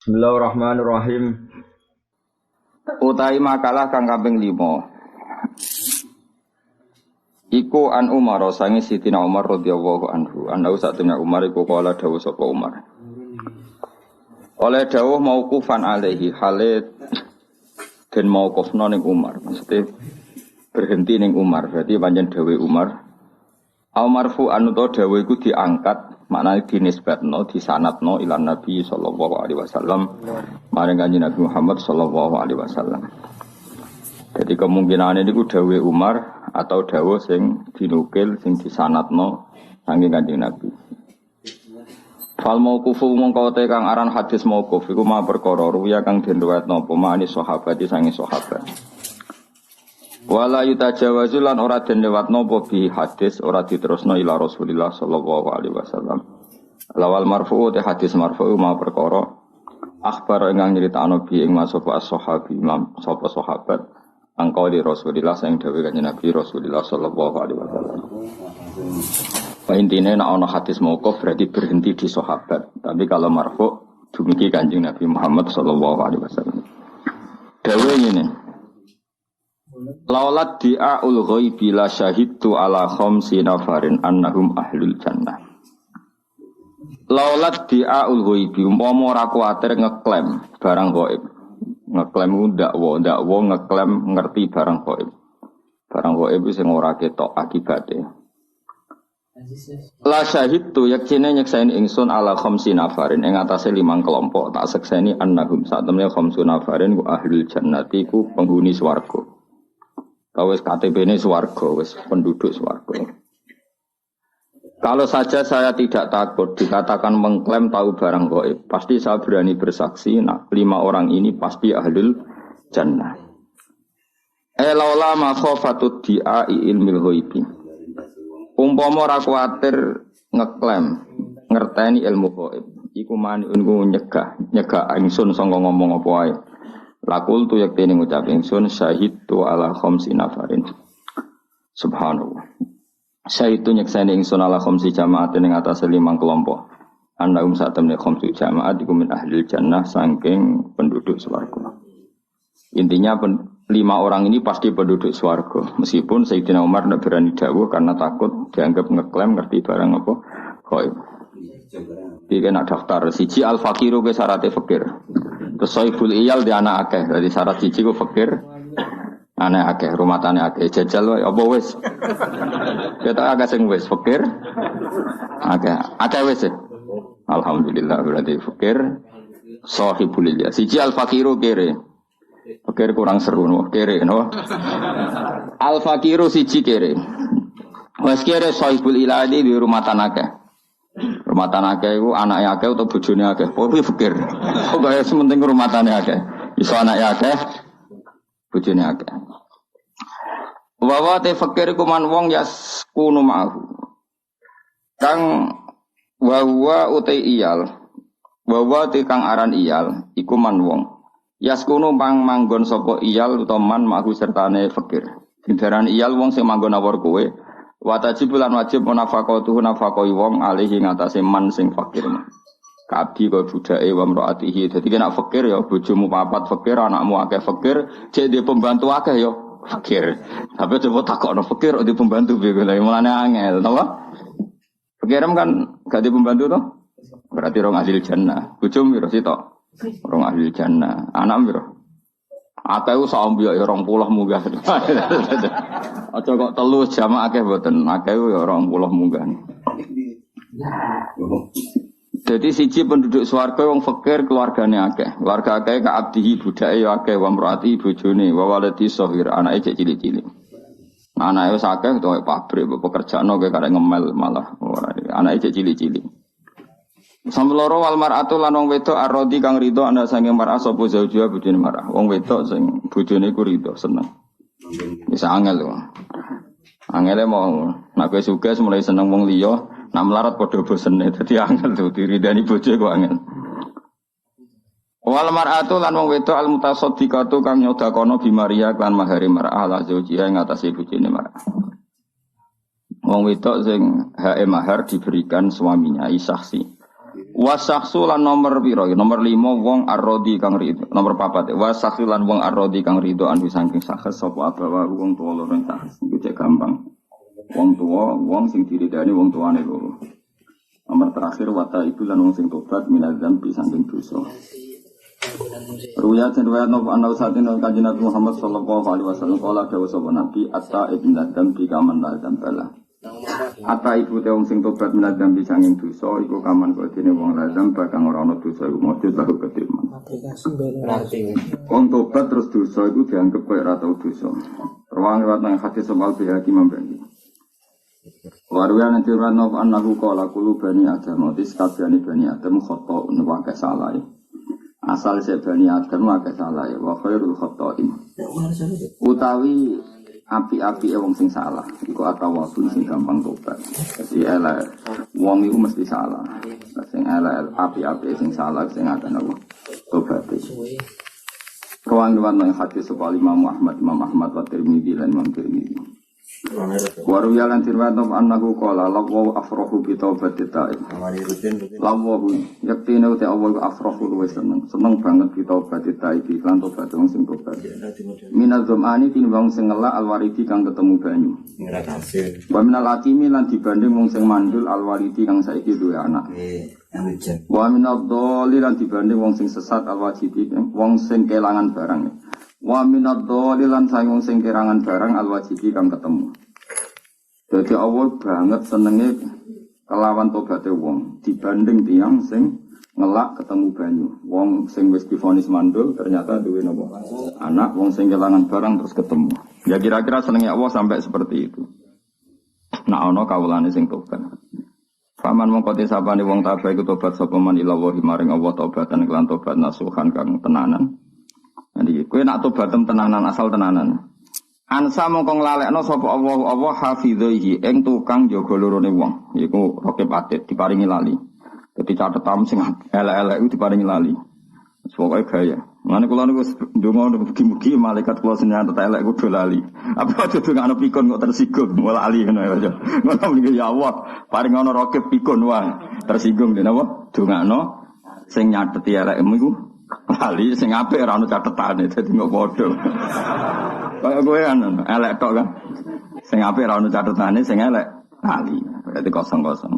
Bismillahirrahmanirrahim. Utai makalah kang kaping 5. Iku an Umar sange Sidina Umar radhiyallahu anhu. Anau satuna Umar iku kala dawuh sapa Umar. Oleh dawuh mauqufan alaihi halit den mauqufna ning Umar. Maksudnya berhenti ning Umar. Berarti pancen dawuh Umar. Al marfu'an utawa dawuh iku diangkat, maknane dinisbatno, disanadno ila Nabi sallallahu alaihi wasallam. Maring Kanjeng Nabi Muhammad sallallahu alaihi wasallam. Jadi kemungkinan ini ku dawuh Umar atau dawuh sing dinukil sing disanadno saking Kanjeng Nabi. Fal mauqufu mongko te kang aran hadis mauquf iku ma perkara ruya kang den riwayatno apa mani sahabat sange sahabat. Wala yutajawazu lan ora den liwatno apa bi hadis ora diterusno ila Rasulillah sallallahu alaihi wasallam. Lawal marfu te hadis marfu ma perkara akhbar ingkang nyritakno bi ing masapa as-sahabi imam sapa sahabat angka di Rasulillah sing dawuh Kanjeng Nabi Rasulillah sallallahu alaihi wasallam. Intine nek ana hadis mauquf berarti berhenti di sahabat, tapi kalau marfu dumugi Kanjeng Nabi Muhammad sallallahu alaihi wasallam. Dawuh ngene. Laulat di'aul ghaibi la syahidtu ala khamsi nafarin annahum ahlul jannah. Laulat di'aul ghaibi umpama ora kuwatir ngeklaim barang gaib. Ngeklaim ku ndakwa ngeklaim ngerti barang gaib. Barang gaib sing ora ketok akibate. La syahidtu yaktine nyekseni ingsun ala khamsi nafarin ing atase 5 kelompok tak sekseni annahum sak temene khamsu nafarin ku ahlul jannati ku penghuni swarga. Kawis KTP-ne swarga, wis penduduk swarga. Kalau saja saya tidak takut dikatakan mengklaim tahu barang gaib, pasti saya berani bersaksi, 5 orang ini pasti ahlul jannah. Laula ma khafatud diai ilmil ghaibi. Umpama ora kuwatir ngeklaim ngerteni ilmu gaib, iku maniun ku nyegah ingsun sanga ngomong apa wae. Lakul tu yaktene ngucap ingsun syahidtu ala khamsi nafarin. Subhanallah. Syahidtu nyekseni ingsun ala khamsi jama'atin ing atase 5 kelompok. Annahum satamne khamsu jama'at iku min ahli jannah saking penduduk swarga. Intinya 5 orang ini pasti penduduk swarga. Meskipun Sayyidina Umar tidak berani dawuh karena takut dianggap ngeklaim ngerti barang apa gaib. Iki kena daftar siji al-faqiru ke syaratnya fakir. Terus soibul iyal di anak akeh. Jadi syarat siji ku fakir, anak akeh, rumah tani akeh. Jajal apa wis? Kita akeh sing wis fakir, akeh wis. Alhamdulillah berarti fakir, sohibul iyal. Siji al-faqiru kere. Fakir kurang seru no, kere no. Al-faqiru siji kere. Wis kere sohibul iyal di rumah tani akeh. Rumah tanah akeh iku anake akeh utawa bojone akeh. Kuwi fikir. Pokoke sementing rumah tanah akeh. Iso anake akeh, bojone akeh. Wa te fikir iku man wong yaskunu ma'hu. Kang wa utai iyal. Wa te kang aran iyal iku man wong. Yaskunu manggon sapa iyal utawa man ma'hu sertane fikir. Dindaran iyal wong sing manggon awor kowe. Watajibulan wajib munafaqatuhu nafaqoi wong alihi ngatasé man sing fakir. Kabdi kaya budake wa mraatihi. Dadi nek fakir ya bojomu 4 fakir, anakmu akeh fakir, cek dhe pembantu akeh ya fakir. Tapi coba takokno fakir di pembantu piye lha mulane angel, napa? Fakiram kan gak di pembantu to? Berarti rong ahli jannah. Bojomu piro sitok? Rong ahli jannah. Anak piro? Akeh ku sampe ya 20 munggah. Aja kok 3 jamaah akeh mboten. Akeh ya 20 munggah. Jadi siji penduduk swarga wong fakir keluargane akeh. Keluarga akeh ka abdihi budake ya akeh wa mraati bojone wa waladi shahir anake cek cilik-cilik. Anake wis akeh to pabrik pekerjaane kaya karek ngemel malah. Anake cek cilik-cilik. Sambil loro wal mar'atu lan wong wedok arrodi kang rido ana sange mar'ah sapa zaujua bojone mar'ah. Wong wedok sing bojone ku rido seneng. Bisa angel lho. Angele mau nek kowe sugih mulai seneng wong liya, nek melarat padha bosene dadi angel to diridani bojo kok angel. Wal mar'atu lan wong wedok al mutasaddiqatu kang nyodakono bi Maria lan mahari mar'ah la zaujia ing atase bojone mar'ah. Wong wedok sing hae mahar diberikan suaminya isaksi. Wasakhsu lan nomor piro? Nomor 5 wong arrodi kang rido. Nomor 4 wasakhsu lan wong arrodi kang rido anu saking sakhes sapa abawa wong tuwa loro sakhes. Iku cek gampang. Wong tuwa wong sing diridani wong tuane loro. Nomor terakhir wata ibu lan wong sing tobat minadzam bi saking dosa. Ruya dan riwayat ana satin kanjeng Nabi Muhammad sallallahu alaihi wasallam kala dawuh sapa Nabi atta ibn dzam bi kaman ladzam bala. Ata ibu te wong sing tobat minadzam bi saking dosa iku kaman kok dene wong ladzam bakang ora ana dosa iku mujud lahu ketiman. Wong tobat terus dosa iku dianggep koyo ora tau dosa. Ruang riwayat nang hadis soal bihaki membagi. Waruya nanti ranov anahu kala kulu bani adam otis kabehane bani adam khata wa kasalai. Asal se bani adam wa kasalai wa khairul khata'in. Utawi api-api wong sing salah iku atawabun sing gampang tobat. Jadi elek wong iku mesti salah. Sing elek api-api sing salah sing akan apa tobat. Ruang nang hadis sapa Imam Ahmad wa Tirmidzi lan Imam Tirmidzi. Waru yalan tirwatov annahu qala lawu afrahu bi taubati ta'ib. Lawu yaktine uta Allah afrahu luwes seneng banget bi taubati ta'ib lan tobat wong sing tobat. Minal zamani tinimbang sing ngelak alwaridi kang ketemu banyu. Wa minal atimi lan dibanding wong sing mandul alwaridi kang saiki duwe anak. Wa minad dhalil lan dibanding wong sing sesat alwajidi wong sing kelangan barang. Wa minad dhalil lan wong sing kelangan barang alwajidi kang ketemu. Jadi Allah banget senenge kelawan tobaté wong dibanding tiyang sing ngelak ketemu banyu. Wong sing wis divonis mandul ternyata duwe napa? Anak, wong sing kelangan barang terus ketemu. Ya kira-kira senenge Allah sampai seperti itu. Nah ana kawulane sing tobat. Faman mongko tisapane wong tabah iku tobat sapa man ila wa maring Allah tobatan kelan tobat nasuhan kang tenanan. Jadi kowe nak tobat tenanan asal tenanan. Ansa mongko nglalekno sapa Allah hafizaihi ing tukang jaga lorone wong iku rokib atit diparingi lali. Dadi catetan sing elek-elek iku diparingi lali. Pokoke gaya. Mane kula niku ndonga mugi-mugi malaikat kula sing nyatet elek kudu lali. Apa aja dongakno pikun kok tersinggung malah lali ngono ya. Ngono mriki ya Allah, paring ana rokib pikun wae tersinggung den apa? Dongakno sing nyateti elekmu iku lali sing apik ora ono catetane dadi kok padha. Kaya kowe kan elek tok kan. Sing apik ora ono catetane, sing elek lali. Berarti kosong-kosong.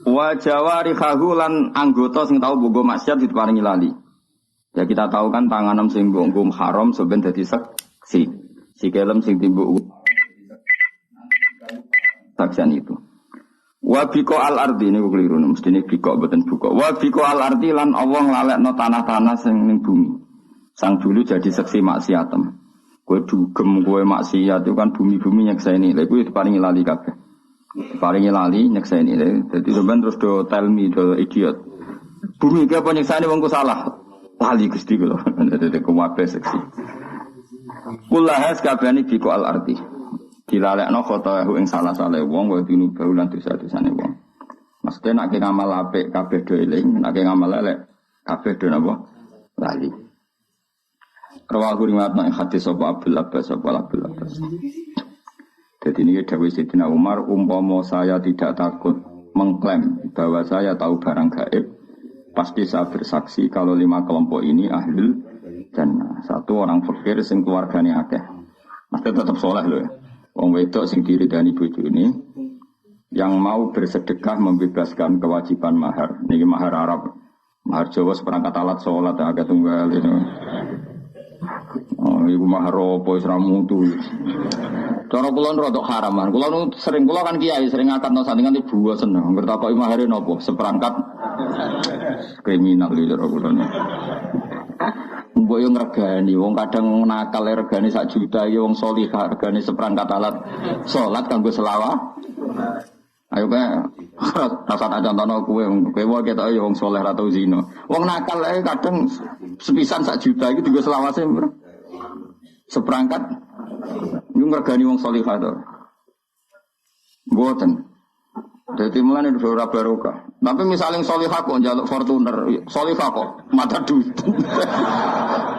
Wa jawarihahu lan anggota sing tau bogo maksiat diparingi lali. Ya kita tahu kan tanganem sing nggo haram sampeyan dadi saksi. Sikelem sing timbuk saksian itu. Wa biko al-ardi niku keliru mestine biko mboten buka. Wa biko al-ardi lan Allah nglalekno tanah-tanah sing ning bumi. Sang dulu jadi saksi maksiatem. Kowe dugem kowe maksiat itu kan bumi-bumi nyekseni. Lha kuwi diparingi lali kabeh. Diparingi lali nyekseni. Dadi sampean terus do tell me do idiot. Bumi iki apa nyekseni wong ku salah. Lali Gusti kula. Dadi kuwabe saksi. Kullahas kabehane biko al-ardi. Dilalekno khotohu ing salah-salah wong wa dinu baulan dosa-dosane wong. Mesti nek ngamal apik kabeh do eling, nek ngamal elek kabeh do napa? Lali. Rawahu riwayat nang hadis sapa Abdul Abbas sapa Abdul Abbas. Jadi ini dawuh Sayyidina Umar, umpama saya tidak takut mengklaim bahwa saya tahu barang gaib, pasti saya bersaksi kalau 5 kelompok ini ahlul jannah. 1 orang fakir sing keluargane akeh. Mesti tetap soleh lho ya. Wong wedok sing diridani bojone yang mau bersedekah membebaskan kewajiban mahar. Niki mahar Arab. Mahar Jawa seperangkat alat salat agak tunggal itu. Oh, ibu mahar opo wis ra mutu. Cara kula rodok haraman. Kula sering kula kan kiai sering ngakatno sandingan ibu seneng. Ngertakoki mahare napa? Seperangkat kriminal iki cara kula. Mbok yo ngregani wong kadang nakal regane 1 juta ya wong salihah regane seperangkat alat salat kanggo selawat. Ayo kae rasa tak contohno kowe wae ketok ya wong saleh ra tau zina. Wong nakal ae kadang sepisan 1 juta iki digo selawase seperangkat yo ngregani wong salihah to. Mboten. Jadi mulane ora barokah. Tapi misalnya salihah kok njaluk Fortuner, salihah kok mata duit.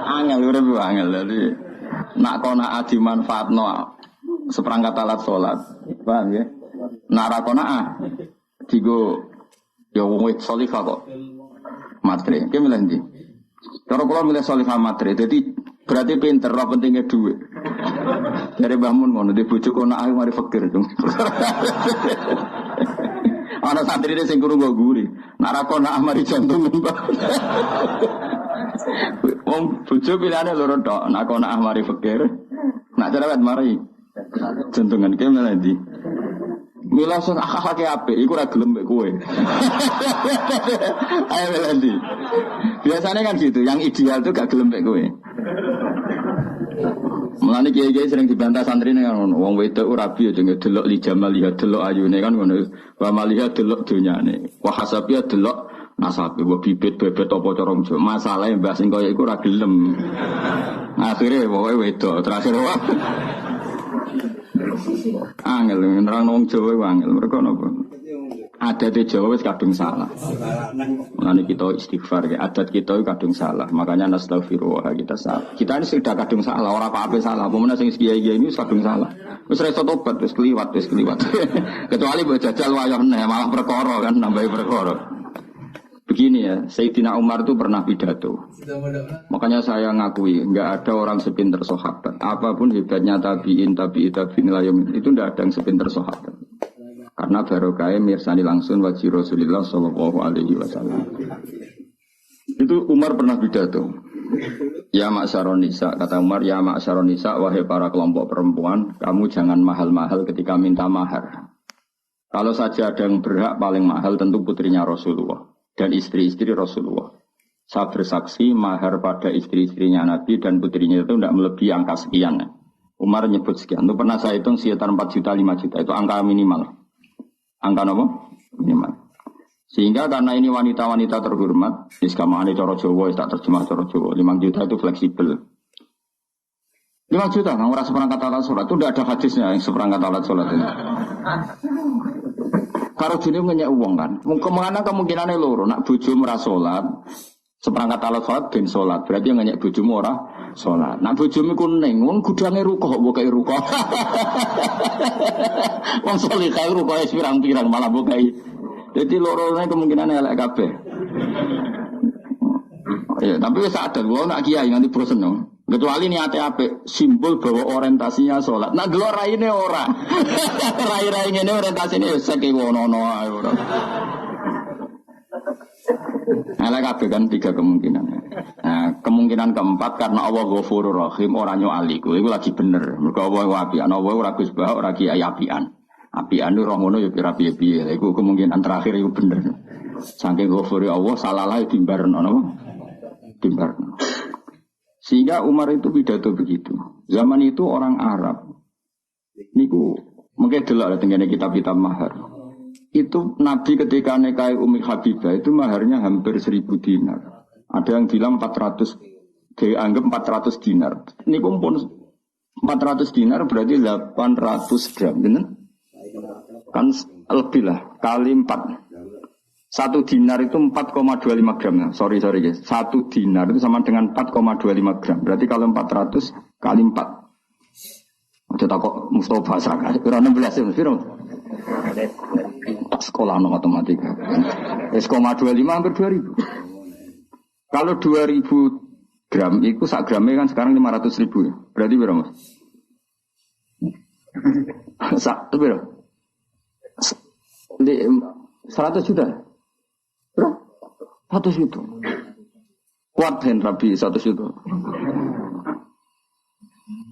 Angel urip angel. Jadi nak kona adi manfaatno seperangkat alat salat. Paham ya? Nak ra kona digo Ya wong salihah kok. Matre, ki milih ndi? Cara kula milih salihah matre. Dadi berarti pinter, ora pentingnya duit. Dari Mbah Mun ngono di bojo kono ae mari fakir. Ana santrine sing kuru nggo guri. Nak ra kono mari jantung Mbah. Wong bojo pilihane loro tok, nak kono mari fakir. Nak cerewet mari jantungan ki milih ndi? Mila sing akak-akake apik iku ora gelem mek kowe. Ayo Melandi. Biasanya kan gitu, yang ideal tuh gak gelem mek kowe. Mulane kiai-kiai sering dibantah santri ning ngono. Wong wedok ora rabi aja ngedelok li jamal lihat delok ayune kan ngono. Wa malihat delok donyane. Wa hasabiya delok nasabe wa bibit bebet apa cara njo. Masalahe mbah sing kaya iku ora gelem. Akhire pokoke wedok terakhir wae. Angel nerang wong Jawa wae angel mergo napa? Adat Jawa wis kadung salah. Mulane kita istighfar ya, adat kita itu kadung salah. Makanya nastaghfirullah kita salah. Kita ini sudah kadung salah, ora apa-apa salah. Pemene sing kiai-kiai ini kadung salah. Wis ra iso tobat, wis kliwat. Kecuali mbok jajal wayah neh malah perkara kan nambahi perkara. Begini ya, Sayyidina Umar itu pernah pidato. Makanya saya ngakui, enggak ada orang sepinter sahabat. Apapun hebatnya tabi'in itu enggak ada yang sepinter sahabat. Karena barokah mirsani langsung wajib Rasulullah sallallahu alaihi wasallam. Itu Umar pernah pidato. Ya ma'syaron nisa, kata Umar, ya ma'syaron nisa, wahai para kelompok perempuan, kamu jangan mahal-mahal ketika minta mahar. Kalau saja ada yang berhak paling mahal tentu putrinya Rasulullah dan istri-istri Rasulullah. Saya bersaksi mahar pada istri-istrinya Nabi dan putrinya itu tidak melebihi angka sekian. Umar nyebut sekian. Itu pernah saya hitung sekitar 4 juta, 5 juta. Itu angka minimal. Angka apa? Minimal. Sehingga karena ini wanita-wanita terhormat, iskamane cara Jawa, tak terjemah cara Jawa. 5 juta itu fleksibel. 5 juta, orang seperangkat alat sholat. Itu tidak ada hadisnya yang seperangkat alat sholat ini. Karo jene ngenyek uang kan. Kemana kemungkinannya loro. Nak bojomu ora salat, seperangkat alat salat ben salat. Berarti ngenyek bojomu ora salat. Nak bojomu kuning, wong gudange ruko mbok kae ruko. Wong saleh kae ruko wis pirang-pirang malah mbok kae. Dadi lorone kemungkinannya elek kabeh. Ya, tapi wis sadar wong nak kiai nganti bosen no. Kecuali niate apik, simbol bahwa orientasinya sholat. Nah delok raine ora. Rai-rai ngene orientasine wis sek wono-ono ae ora. Ala kabeh kan 3 kemungkinan. Nah, kemungkinan keempat karena Allah Ghafurur Rahim ora nyuali iku lagi bener. Mergo Allah apian, Allah ora Gus Bah, ora kiai apian. Apian roh ngono ya kira piye-piye. Iku kemungkinan terakhir iku bener. Saking Ghafuri Allah salalah timbarno napa? Timbarno. Sehingga Umar itu pidato begitu. Zaman itu orang Arab, niku mungkin delok tengene kitab-kitab mahar. Itu Nabi ketika nikahi Ummi Habibah itu maharnya hampir 1000 dinar. Ada yang bilang 400, dianggap 400 dinar. Niku pun 400 dinar berarti 800 gram, bener? Kan lebih lah, kali 4. 1 dinar itu 4,25 gram. Sorry guys. 1 dinar itu sama dengan 4,25 gram. Berarti kalau 400 kali 4. Ada takut Mustafa Saka. Kira 16 ya. Kira. Sekolah matematika. 1,25 hampir 2000. Kalau 2000 gram itu sak gramnya kan sekarang 500.000 ya. Berarti berapa mas? Itu berapa? 100 juta. Berapa? 100 juta. Kuat dan Rabi 100 juta.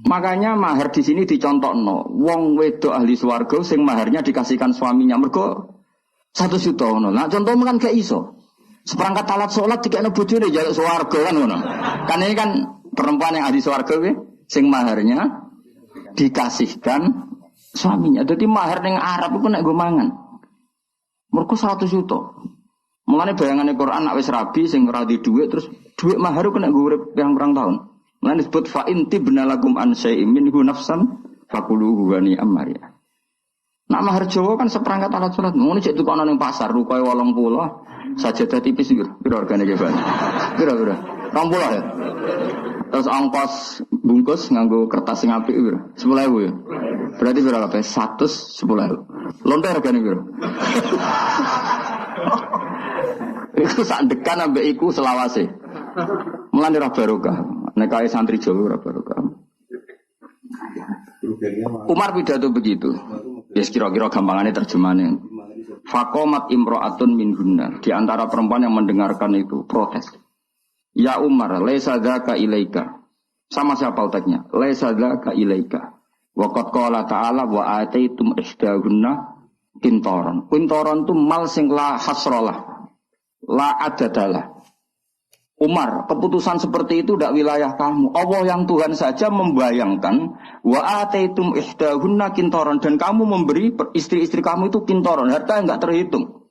Makanya mahar di sini dicontohno. Wong wedok ahli swarga sing maharnya dikasihkan suaminya mergo 100 juta ngono. Nah contoh kan gak iso. Seperangkat alat sholat dikene bojone jaluk swarga kan ngono. Kan ini kan perempuan yang ahli swarga kuwi sing maharnya dikasihkan suaminya. Jadi mahar ning Arab iku nek nggo mangan. Mergo 100 juta. Mulane bayangane Quran nek wis rabi sing ora di dhuwit terus dhuwit mahar kena nggo urip pirang-pirang tahun. Mulane disebut fa inti binalakum an syai'in minhu nafsan fakuluhu wa ni'am mariya. Nak mahar Jawa kan seperangkat alat salat. Ngono cek tukono ning pasar rukoe 80 sajadah tipis iki. Piro regane ge, Pak? Piro? 20 ya. Terus ongkos bungkus nganggo kertas sing apik piro? 10.000 ya. Berarti piro kabeh? 110.000. Lontar regane piro? Iku sandekan ambek iku selawase. Mulane ra barokah. Nek kae santri Jawa ra barokah. Umar pidato begitu. Ya kira-kira gampangannya terjemahannya. Fakomat imro'atun min hunna. Di antara perempuan yang mendengarkan itu protes. Ya Umar, laisa dzaka ilaika. Sama siapa letaknya? Laisa dzaka ilaika. Wa qad qala ta'ala wa ataitum ihdahunna qintaran. Qintaran itu mal sing la hasralah. La adadalah. Umar, keputusan seperti itu tidak wilayah kamu. Allah yang Tuhan saja membayangkan wa ataitum ihdahunna qintaran dan kamu memberi istri-istri kamu itu qintaran, harta yang enggak terhitung.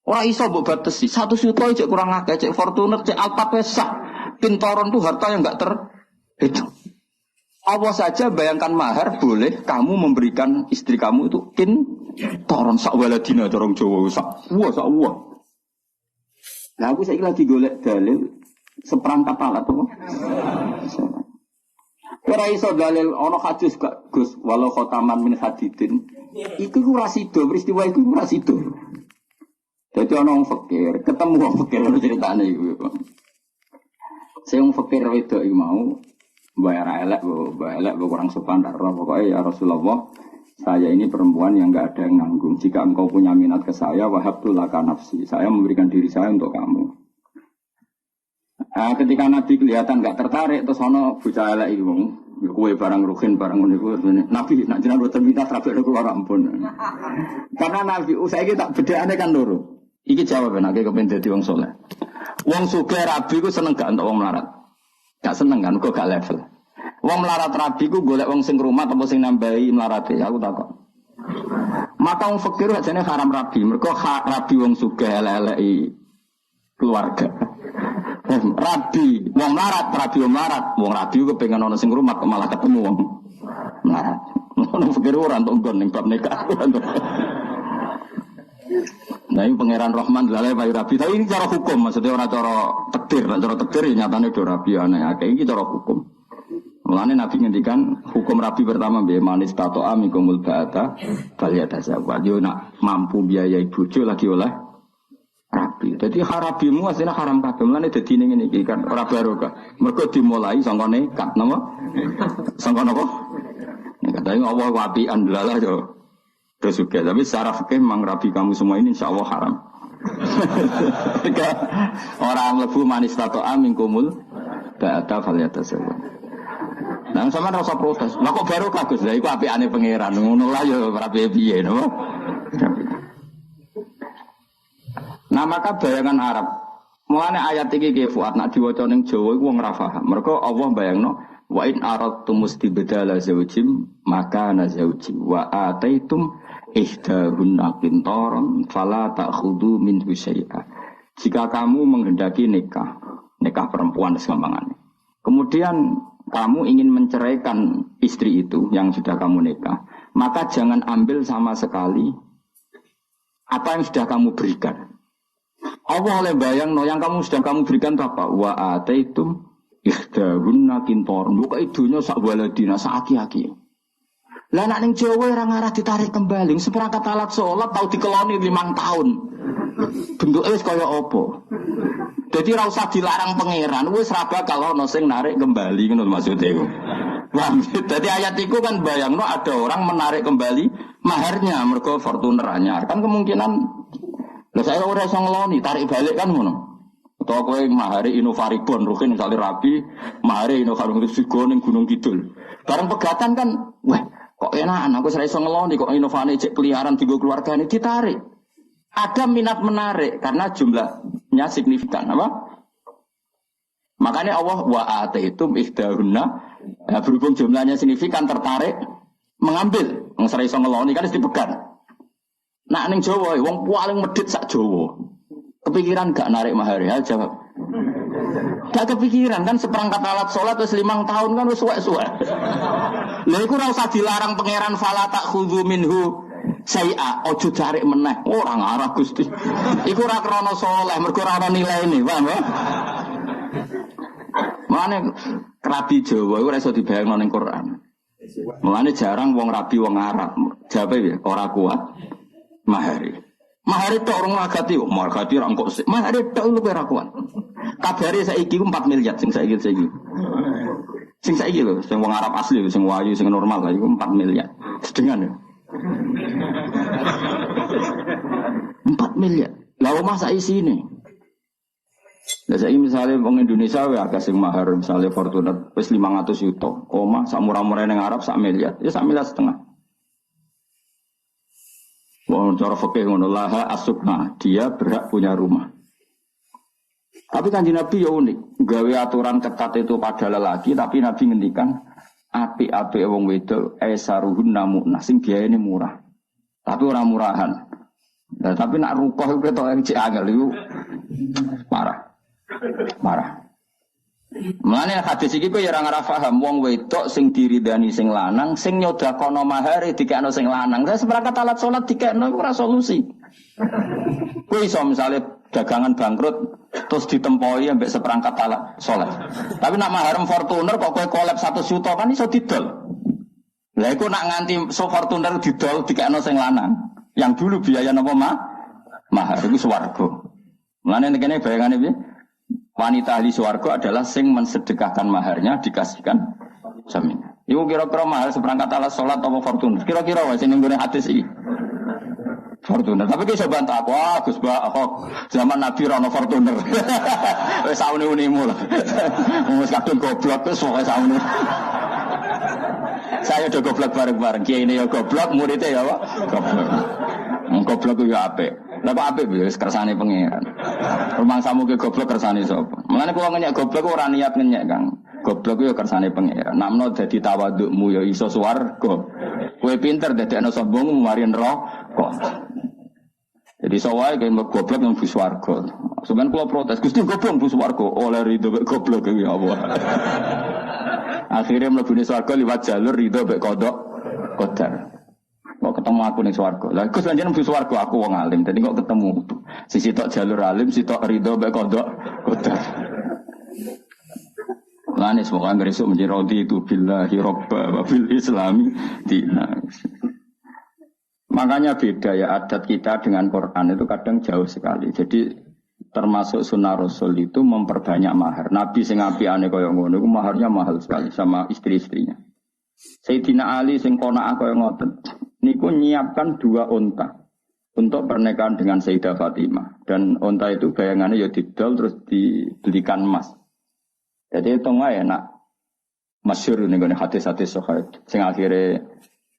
Ora iso mbok batesi. 1 juta cek kurang akeh, cek Fortuner, cek Alphard pesah. Qintaran itu harta yang enggak terhitung. Allah saja bayangkan mahar boleh kamu memberikan istri kamu itu qintaran sak waladina dorong Jawa sak wah. Nah aku saiki lagi golek dalil seperangkat alat apa? Ora iso dalil ana hadis gak Gus walau khotaman min hadidin. Iku ora sida, peristiwa iku ora sida. Dadi ana wong fakir, ketemu wong fakir ceritane iku. Sing fakir wedok iku mau bayar elek kurang sopan darah pokoknya ya Rasulullah saya ini perempuan yang enggak ada yang nanggung jika engkau punya minat ke saya wahabtu laka nafsi saya memberikan diri saya untuk kamu. Nah, ketika Nabi kelihatan enggak tertarik terus ono bocah elek iki wong kowe barang ruhin barang ngono iku Nabi nak jenengan boten minat rapi keluar ampun. Karena Nabi saiki tak bedakane kan loro. Iki jawaban nek kepen dadi wong saleh. Wong sugih rabi ku seneng gak entuk wong melarat. Gak seneng kan, kok gak level. Wong melarat rabi ku golek wong sing rumah atau sing nambahi melarate, aku takon. Maka wong fakir ajane haram rabi, mergo rabi wong sugih elek-eleki keluarga. Rabi wong melarat, wong rabi ku pengen ana sing rumah kok malah ketemu wong melarat. Wong fakir ora entuk nggon ning bab nikah. Nah ini pangeran Rahman lalai bayi rabi. Tapi ini cara hukum, maksudnya orang cara takdir. Cara takdir ya nyatanya do rabi aneh. Ini cara hukum. Mulanya Nabi ngendikan hukum rabi pertama be manis tato amikumul ba'ata baliyata zawat. Yo nak mampu biayai bojo lagi oleh rabi. Jadi harabimu aslinya haram kabeh. Mulanya dadi ngene iki kan ora barokah. Mergo dimulai sangka nekat napa? Sangka napa? Nek katanya Allah wabi'an lalah yo. Terus juga, tapi secara fikih memang rabi kamu semua ini insya Allah haram. Orang lebu manis tato amin kumul, ba'ata faliyata sewa. Nah sama rasa protes. Lah kok baru kagus lah, itu api aneh pangeran. Ngono lah ya rabi biye, no? Nah maka bayangan Arab. Mulane ayat iki ki Fuad nak diwaca ning Jawa iku wong ora paham. Mergo Allah bayangno wa in aradtum mustibdala zawjim maka na zawji wa ataitum ihdahunna qintaran fala ta'khudhu minhu syai'a. Jika kamu menghendaki nikah perempuan segampangannya. Kemudian kamu ingin menceraikan istri itu yang sudah kamu nikah, maka jangan ambil sama sekali apa yang sudah kamu berikan. Allah oleh bayang yang sudah kamu berikan apa? Wa ataitum ihdahunna qintaran. Buka idunya sak waladina sak aki-aki. Lah nek ning Jawa ora ngarah ditarik kembali, seperangkat alat salat tau dikeloni 5 tahun. Bentuke wis kaya apa? Dadi ora usah dilarang pangeran, wis ra bakal ana sing narik kembali ngono maksudnya iku. Paham? Dadi ayat iku kan bayangno ada orang menarik kembali maharnya mergo Fortuner anyar. Kan kemungkinan lha saya ora iso ngeloni, tarik balik kan ngono. Atau kowe mahari Innovaribon, ruhin misalnya rapi, mahari Innovaribon Sigo ning Gunung Kidul. Bareng pegatan kan, wah kok enakan aku ora iso ngeloni kok Innovane cek peliharaan digo keluargane ditarik. Ada minat menarik karena jumlahnya signifikan apa? Makanya Allah wa ataitum ihdahunna berhubung jumlahnya signifikan tertarik mengambil. Wong ora iso ngeloni kan mesti dipegat. Nak ning Jawa wong paling medhit sak Jawa. Kepikiran gak narik mahar ya jawab. Gak kepikiran kan seperangkat alat sholat wis 5 tahun kan wis suwek-suwek. Lha iku ora usah dilarang pangeran fala ta'khudhu minhu syai'a, ojo cari meneh. Ora ngarah Gusti. Iku ora krana saleh, mergo ora ana nilaine, paham ya? Mane rabi Jawa iku ora iso dibayangno ning Quran. Mulane jarang wong rabi wong Arab. Jawabe ya ora kuat mahari. Mahar itu orang magati, magati orang kok sih. Mahar itu lu perakuan. Kabare saiki ku 4 miliar sing saiki. Sing saiki lho, sing wong Arab asli, sing wayu, sing normal lah iku 4 miliar. Sedengan ya. 4 miliar. Lah omah sak isine. Lah saiki misale wong Indonesia wae akeh sing mahar misale Fortuner wis 500 juta. Omah sak murah-murah ning Arab sak miliar. Ya sak miliar setengah. Wong cara fikih ngono laha asubna, dia berhak punya rumah. Tapi Kanjeng Nabi ya unik, gawe aturan ketat itu pada lelaki, tapi Nabi ngendikan api-api wong wedok aisaruhun namun sing biayane murah. Tapi ora murahan. Nah, tapi nak rukoh itu ketok cek angel itu parah. Mulane hadis iki kowe ya ora paham wong wedok sing diridani sing lanang, sing nyodakono mahare dikekno sing lanang. Saya seperangkat alat salat dikekno iku ora solusi. Kowe iso misale dagangan bangkrut terus ditempoi ambek seperangkat alat salat. Tapi nak maharem Fortuner kok kowe kolab 1 juta kan iso didol. Lah iku nak nganti Fortuner didol dikekno sing lanang. Yang dulu biaya napa mahar iku swarga. Mulane kene bayangane piye? Wanita ahli swarga adalah sing mensedekahkan maharnya dikasihkan suaminya. Iku kira-kira mahar seperangkat alat salat apa Fortuner? Kira-kira wae sing nggone hadis iki. Fortuner. Tapi ki iso bantah aku, Gus aku zaman Nabi rono Fortuner. Wis saune-unimu lho. Wis kadung goblok wis pokoke saune. Saya udah goblok bareng-bareng. Kiai ini ya goblok, muridnya ya apa? Goblok. Goblok itu ya apik. Lah kok apik wis kersane pangeran. Rumang samu ke goblok kersane sapa? Mulane kula ngenyek goblok ora niat ngenyek, Kang. Goblok yo kersane pangeran. Namno dadi tawadukmu ya iso swarga. Kowe pinter dadekno sombongmu mari neraka. Jadi sawai kayak goblok yang bus warga. Sebenarnya kalau protes, Gusti goblok bus warga oleh ridho goblok ya Allah. Akhirnya mlebu swarga liwat jalur ridho mek kodok kodar. Kok ketemu aku ning swarga. Lah Gus lanjene bus warga aku wong alim. Dadi kok ketemu sisi tok jalur alim, sisi tok ridho mek kodok kodar. Lane semoga ngeresuk menjadi rodi itu billahi robba wa bil islami dina. Makanya beda ya adat kita dengan Quran itu kadang jauh sekali. Jadi termasuk sunnah Rasul itu memperbanyak mahar. Nabi sing apiane kaya ngono iku maharnya mahal sekali sama istri-istrinya. Sayyidina Ali sing qanaah kaya ngoten. Niku nyiapkan 2 unta untuk pernikahan dengan Sayyidah Fatimah. Dan unta itu bayangannya ya didol terus dibelikan emas. Jadi itu wae nak masyhur ning hadis-hadis sahih sing akhire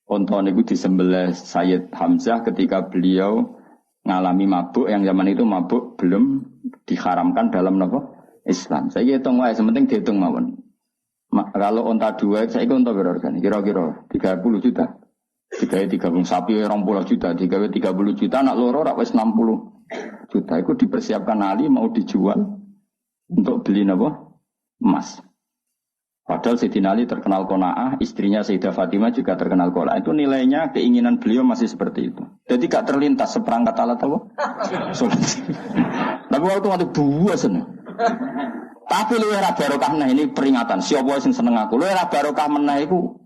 unta niku disembelih Sayyid Hamzah ketika beliau ngalami mabuk yang zaman itu mabuk belum diharamkan dalam Islam. Saya hitung wae, sementing dihitung mawon. Kalau unta 2, saya unta berapa? Kira-kira 30 juta. Digawe 30 sapi 20 juta, digawe 30 juta anak loro rak wis 60 juta. Itu dipersiapkan Ali mau dijual untuk beli emas. Padahal Sayyidina Ali terkenal qanaah, istrinya Sayyidah Fatimah juga terkenal qanaah. Itu nilainya keinginan beliau masih seperti itu. Jadi gak terlintas seperangkat alat apa? Tapi waktu buasen. Tapi lu ora barokah meneh ini peringatan. Siapa sing seneng aku? Lu ora barokah meneh iku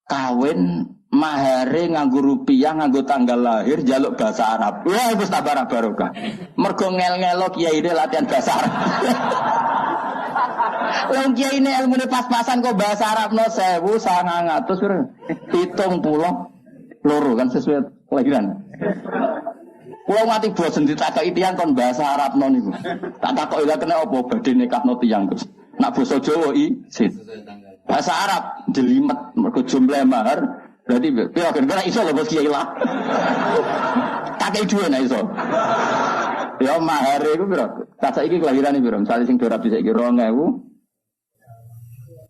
kawin mahare nganggo rupiah, nganggo tanggal lahir, jaluk bahasa Arab. Wah, wis tak barokah. Mergo ngel-ngelo kiyaine latihan bahasa Arab. Wong kiai ini ilmune pas-pasan kok bahasa Arab no 1900 70 kan sesuai kelahiran. Kulo mati bosen ditakoki tiyang kon bahasa Arab no niku. Tak takoki lha kena apa badhe nikahno tiyang Gus. Nak basa Jawa bahasa Arab jelimet mergo jumlah mahar berarti kira-kira iso lho bos kiai lah. Kakek dua nek iso. Ya mahar iku piro? Tak saiki kelahirane piro? Misale sing ora bisa iki 2000.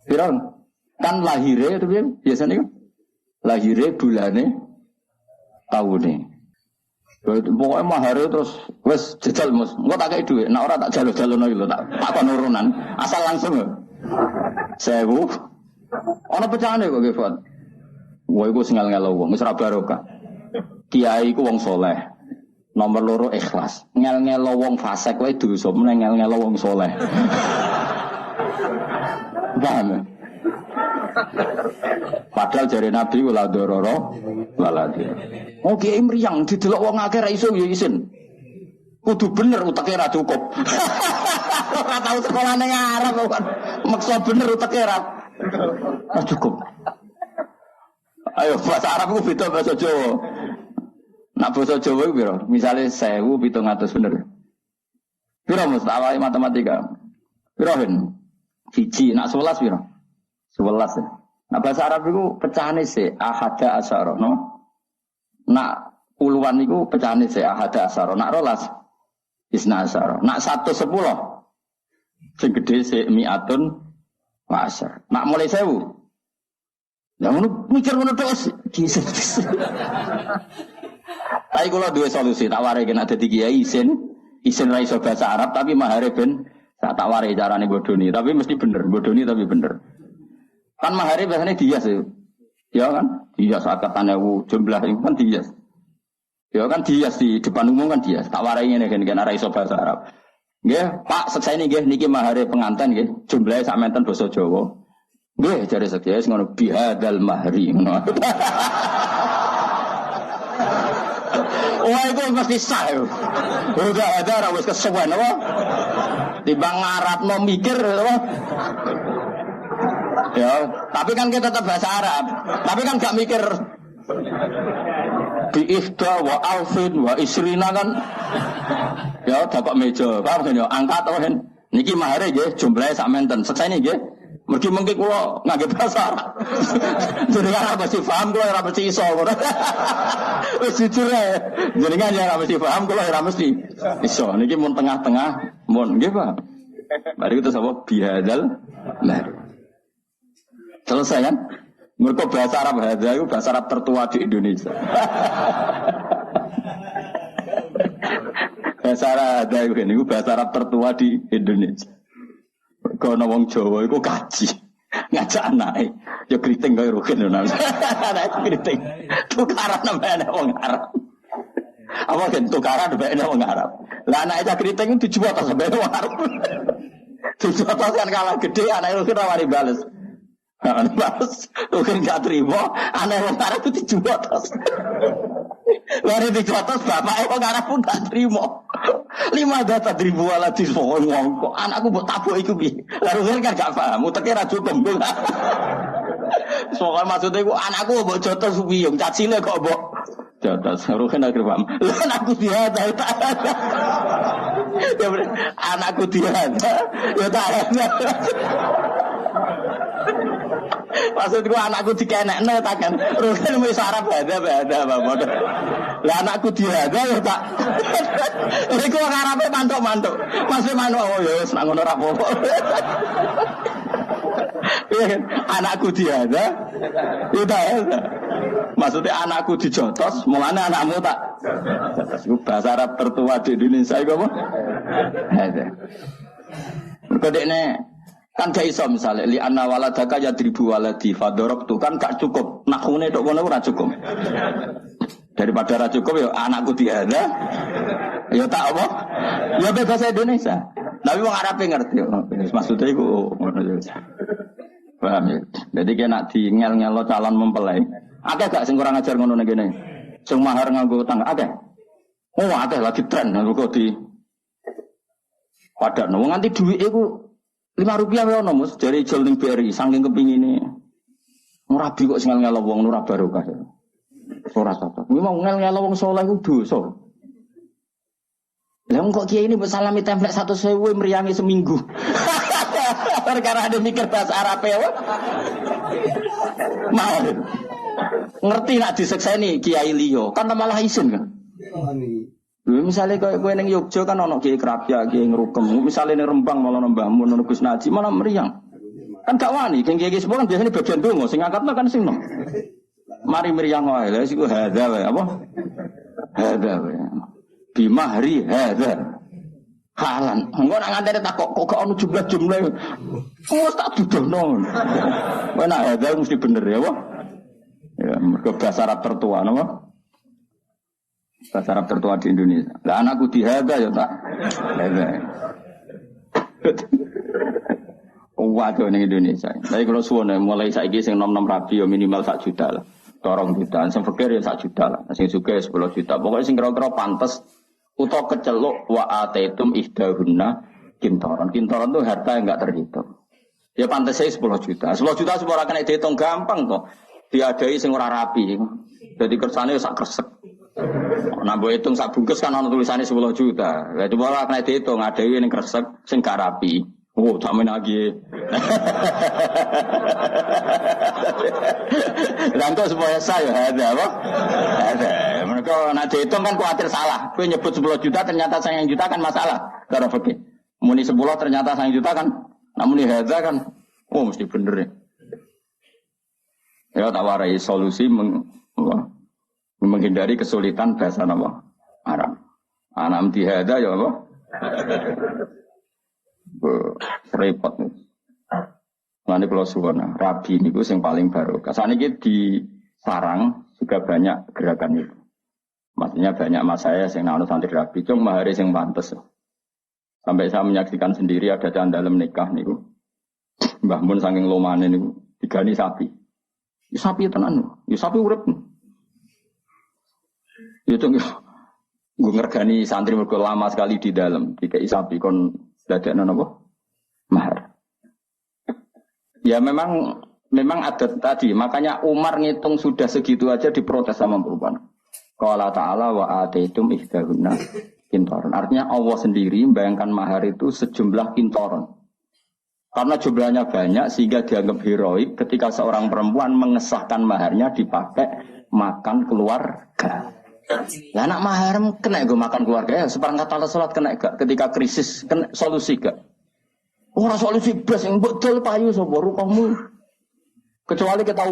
Piro? Kan lahire itu biasanya kan lahire bulane tahune. Pokoknya mahar terus wes jajal mus. Engko tak kei dhuwit, nek ora tak jalo-jalono iki lho, tak kon urunan. Asal langsung lho. 1000. Ana pecahane kok nggih, Fat. Wah iku sing ngel-ngelo wong, wis ora barokah. Kiai iku wong saleh. Nomor 2 ikhlas. Ngel-ngelo wong fasik wae dosa, meneh ngel-ngelo wong saleh. Paham? Padahal jari Nabi wala dororo wala dir. Oh kiai mriyang didelok wong akeh ra iso ya isin. Kudu bener uteke ra cukup. Ora tau sekolah ning Arab kok. Maksa bener uteke ra cukup. Ayo bahasa Arab ku beda bahasa Jawa. Nak bahasa Jawa iku piro? Misale 1700 bener. Piro mustawai matematika? Piro hen? Siji nak 11 piro? 11 ya. Nah bahasa Arab itu pecahane se ahada asyara no. Nak puluhan itu pecahane se ahada asyara. Nak rolas isna asyara. Nak 110 sing gedhe se mi'atun wa asyar. Nak mulai 1000 ya ngono mikir ngono terus. Tapi kalau dua solusi tak warai kena dadi kiai isin ra iso bahasa Arab tapi mahare ben tak warai carane bodoni tapi mesti bener bodoni tapi bener. Kan mahare biasanya dias ya. Ya kan? Dias akatane jumlah itu kan dias. Ya kan dias di depan umum kan dias. Tak warai ngene kan ra iso bahasa Arab. Nggih, Pak sekseni nggih niki mahare penganten nggih. Jumlahe sak menten basa Jawa. Nggih jare sekseni ngono bihadal mahri ngono. Wah itu mesti sah. Udah ada wis kesuwen apa? Timbang ngarapno mikir apa? Ya, tapi kan kita tetap bahasa Arab. Tapi kan gak mikir bi ihda wa alfin wa isrina kan. Ya, dapat meja. Paham kan ya? Angkat apa kan? Niki mahare nggih jumlahe sak menten. Seksene nggih. Mergi mengki kula ngangge bahasa Arab. Jenengan apa sih paham kula ora mesti iso ngono. Wis jujur ae. Jenengan ya ora mesti paham kula ora mesti iso. Niki mun tengah-tengah mun nggih, Pak. Mari kita sama bihadzal nah. Selesai kan? Mergo bahasa Arab hadza itu bahasa Arab tertua di Indonesia. Bahasa Arab hadza itu bahasa Arab tertua di Indonesia. Kono wong Jawa iku kaji. Ngajak anake. Ya kriting kaya rugen lho nang. Anak kriting. Tukaran nambah wong Arab. Apa kan tukaran nambah wong Arab. Lah anake cah kriting itu dijual ta sampe wong Arab. Dijual kan kalah gede anake rugen ora wani bales. Nah, bales rugen gak terima, anake wong Arab itu dijual ta. Lari dijual ta bapake wong Arab pun gak terima. 5 data ribu ala dispokoke ngongko. Anakku mbok tabuk iku piye? Lah rugen kan gak paham, uteke ra cukup. Soale maksude iku anakku mbok jotos wiyung, cacile kok mbok jotos. Rugen akhir paham. Lah anakku diada. Ya anakku diada. Ya tak. Maksudku anakku dikenekne ta kan. Rugen wis Arab ada Bapak. Lah anakku diada ya tak. Iku wong Arabe mantuk-mantuk. Masih manuk oh ya wis nang ngono ra apa-apa. Anakku diada. Ya tak. Maksudnya anakku dijotos, mulane anakmu tak. Bahasa Arab tertua di Indonesia iku apa? Ada. Mergo dekne kan gak iso misalnya li anna waladaka yadribu waladi fadorobtu kan gak cukup nakune tok kono ora cukup daripada ora cukup ya anakku diada ya tak apa ya bahasa Indonesia tapi wong Arab ngerti maksudnya iku ngono ya paham ya jadi kena di ngel-ngelo calon mempelai akeh gak sing kurang ajar ngono ngene sing mahar nganggo utang akeh oh akeh lagi tren kok di padakno wong nganti dhuwit iku Rp5 wae ono Mus dari jol ning BRI saking kepingine. Ngurabi kok sing ngel wong ora barokah. Ora cocok. Kuwi mau ngel wong saleh ku dosa. Lah kok kiai ini mbok salami templek 100.000 meriangi seminggu. Perkara ada mikir bahasa Arab ya. Mau. Ngerti nak disekseni kiai liya, kan malah isin kan. Misalnya kowe ning Yogya kan ono kiai kerapia, kiai ngrukem. Misalnya ning Rembang malah mbahmu nang Gus Naji malah meriang. Kan gak wani, kiai semua kan biasanya bagian donga, sing angkatno kan sing nom. Mari meriang wae, lha iku hadza wae apa? Hadza wae. Bi mahri hadza. Halan. Engko nak ngandene takok kok gak ono jumlah-jumlah. Wes tak dudono. Kowe nak hadza mesti bener ya apa? Ya, mergo bahasa Arab tertua napa? Bahasa Arab tertua di Indonesia. Lah anakku dihada ya tak. Waduh ning Indonesia. Tapi kalau suwone mulai saiki sing nom-nom rabi ya minimal 1 juta lah. 2 juta, sing fakir ya 1 juta lah. Sing sugih 10 juta. Pokoknya sing kira-kira pantes utawa keceluk wa ataitum ihdahunna kintoron. Kintoron itu harta yang enggak terhitung. Ya pantes saya 10 juta. 10 juta semua kena dihitung gampang toh. Diadai sing ora rapi. Jadi kersane sak kresek. Nah, mbok hitung sak bungkus kan ana tulisane 10 juta. Lah coba ora kena dihitung adawi ning kresek sing gak rapi. Oh, jamin lagi. Lantas supaya saya ada apa? Ada. Mereka nak dihitung kan khawatir salah. Kowe nyebut 10 juta ternyata sayang juta kan masalah. Cara fikih. Muni 10 ternyata sayang juta kan. Namun ini hadza kan. Oh, mesti bener ya. Ya tak warai solusi menghindari kesulitan bahasa nama Arab. Anam dihada ya apa? Repot nih. Nanti kalau suwana rabi ini gue yang paling baru. Kesan ini di sarang juga banyak gerakan itu. Maksudnya banyak mas saya yang naon santri rabi. Cuma mahari yang pantas. Sampai saya menyaksikan sendiri ada dalam nikah nih. Mbah Mun saking lomane nih digani sapi. Ya, sapi tenan. Ya sapi urip. Itu gue ngergani santri mergo lama sekali di dalam. Dikai sapi kon dadekno napa? Mahar. Ya memang ada tadi, makanya Umar ngitung sudah segitu aja diprotes sama perempuan. Qala ta'ala wa ataitum ihdahunna kintoron. Artinya Allah sendiri membayangkan mahar itu sejumlah kintoron. Karena jumlahnya banyak sehingga dianggap heroik ketika seorang perempuan mengesahkan maharnya dipakai makan keluarga. Lah anak mahar kena gue makan keluarga ya, seperangkat alat salat kena gak ketika krisis kena solusi gak? Ora solusi blas yang betul payu sapa rukahmu. Kecuali kita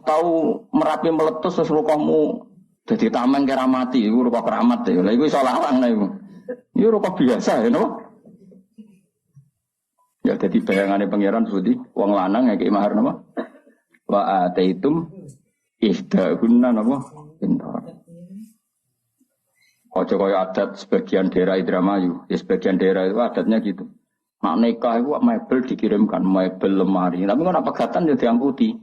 tahu merapi meletus terus rukahmu jadi tameng kira mati, iku rukah keramat ya. Lah iku iso larang lah iku. Iku rukah biasa ya no. Ya jadi bayangannya pangeran Budi, wong lanang ya mahar napa? Wa ataitum ihdahunna napa? Kintor. Ojo kaya adat sebagian daerah Indramayu, ya sebagian daerah itu adatnya gitu. Nak nikah itu mebel dikirimkan, mebel lemari. Tapi kan apa pegatan ya diangkuti.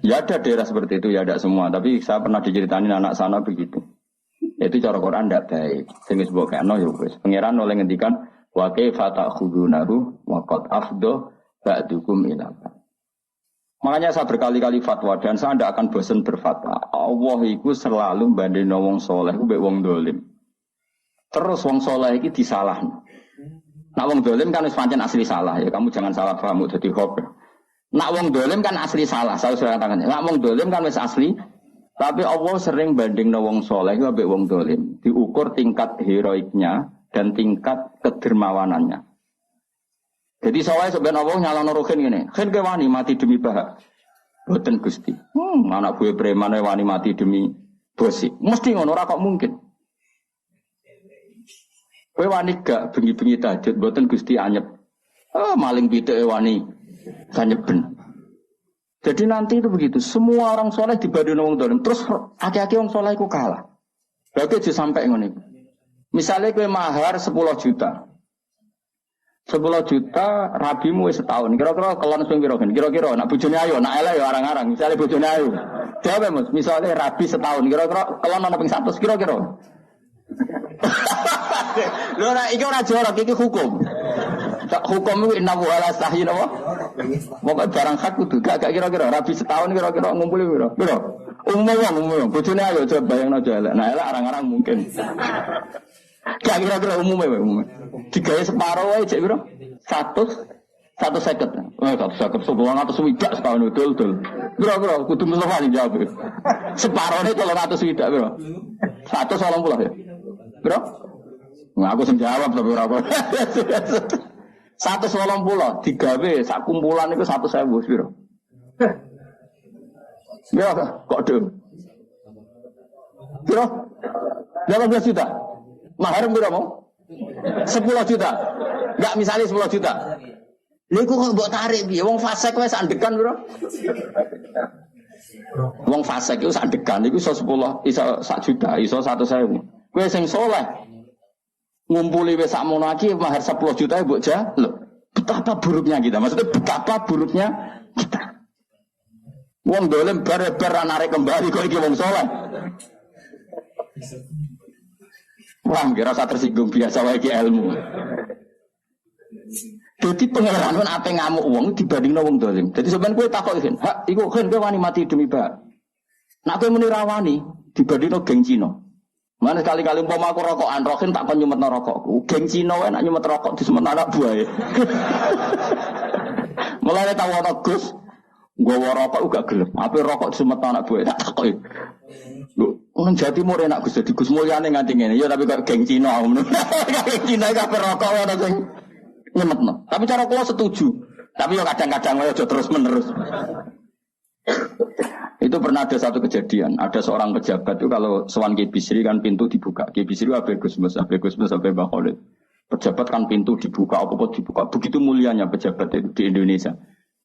Ya ada daerah seperti itu, ya ada semua. Tapi saya pernah diceritain anak sana begitu. Itu cara Quran tidak baik. Sehingga sebuah kena ya wis. Pangeran oleh ngendikan wa kaifa ta'khudunahu wa qad afdo ba'dukum ila. Makanya saya berkali-kali fatwa dan saya tidak akan bosan berfatwa. Allah itu selalu bandingno wong soleh ku mbek wong dolim. Terus wong soleh iki disalahno. Nak wong dolim kan wis pancen asli salah ya, kamu jangan salah paham dadi hoax. Nak wong dolim kan asli salah, saya sudah katakan. Nak wong dolim kan wis asli, tapi Allah sering bandingno wong soleh ku mbek wong dolim, diukur tingkat heroiknya dan tingkat kedermawanannya. Jadi soalnya sebenarnya Allah nyalano rohin ngene. Kan ke wani mati demi bahak. Boten Gusti. Anak gue preman wani mati demi bosi. Mesti ngono ora kok mungkin. Kowe wani gak bengi-bengi tahajud boten Gusti anyep. Maling pitike wani kanyeben. Jadi nanti itu begitu. Semua orang soleh dibanding wong dolim. Terus aki-aki wong soleh iku kalah. Berarti aja sampai ngono iku. Misalnya kowe mahar 10 juta. 10 juta rabimu setahun. Kira-kira kelon sing piro kan? Kira-kira nak bojone ayo, nak elek ya arang-arang. Misale bojone ayo. Jawab Mas, misale rabi setahun. Kira-kira kelon ana ping 100 kira-kira. Lho ora iki ora jorok, iki hukum. Hukum iku innahu ala sahih napa? Pokoke barang hak kudu gak kira-kira rabi setahun kira-kira ngumpuli piro? Piro? Umum. Bojone ayo coba bayangno aja elek. Nah elek arang-arang mungkin. Gak kira-kira umumnya. Digawe separuh aja cek biro 150. 150 sebulan atau swidak setahun dul. Biro kudu Mustafa sing jawab. Separuhnya 300 swidak biro. 180 ya. Biro? Nah aku sing jawab tapi ora apa. 180 digawe sak kumpulan iku 100.000 biro. Biro kok do. Biro 18 juta. Mahar berapa mau? 10 juta. Enggak misalnya 10 juta. Niku kok mbok tarik piye? Wong fasik wis sandekan, Bro. Wong fasik iku sandekan iku iso 10, iso 1 juta, iso 100.000. Kowe sing saleh ngumpuli wis sakmono iki mahar 10 juta mbok jaluk. betapa buruknya kita. Maksudnya betapa buruknya kita. Wong dolim bar-bar narik kembali kok iki wong saleh. Wah, kira rasa tersinggung biasa wae iki ilmu. Jadi pengeran kan ape ngamuk wong dibandingno wong dolim. Jadi sampean kowe takok kan, hak iku kan kowe wani mati demi bak. Nak kowe muni rawani dibandingno geng Cina. Mana sekali-kali umpama aku rokokan, rokin tak kon nyumetno rokokku. Geng Cina wae nak nyumet rokok disemet anak buahe. Mulane tau ana Gus, nggawa rokok gak gelem. Ape rokok disemet anak buahe tak takoki. Lho, nang Jawa Timur enak Gus dadi Gus mulyane nganti ngene. Ya tapi kok geng Cina ngono. Geng Cina kabeh rokok ana sing nyemetno. Tapi cara kula setuju. Tapi yo kadang-kadang wae aja terus-menerus. Itu pernah ada satu kejadian. Ada seorang pejabat itu kalau sowan Ki Bisri kan pintu dibuka. Ki Bisri Abe Gusmus sampai Mbah Khalid. Pejabat kan pintu dibuka, apa dibuka. Begitu mulianya pejabat itu di Indonesia.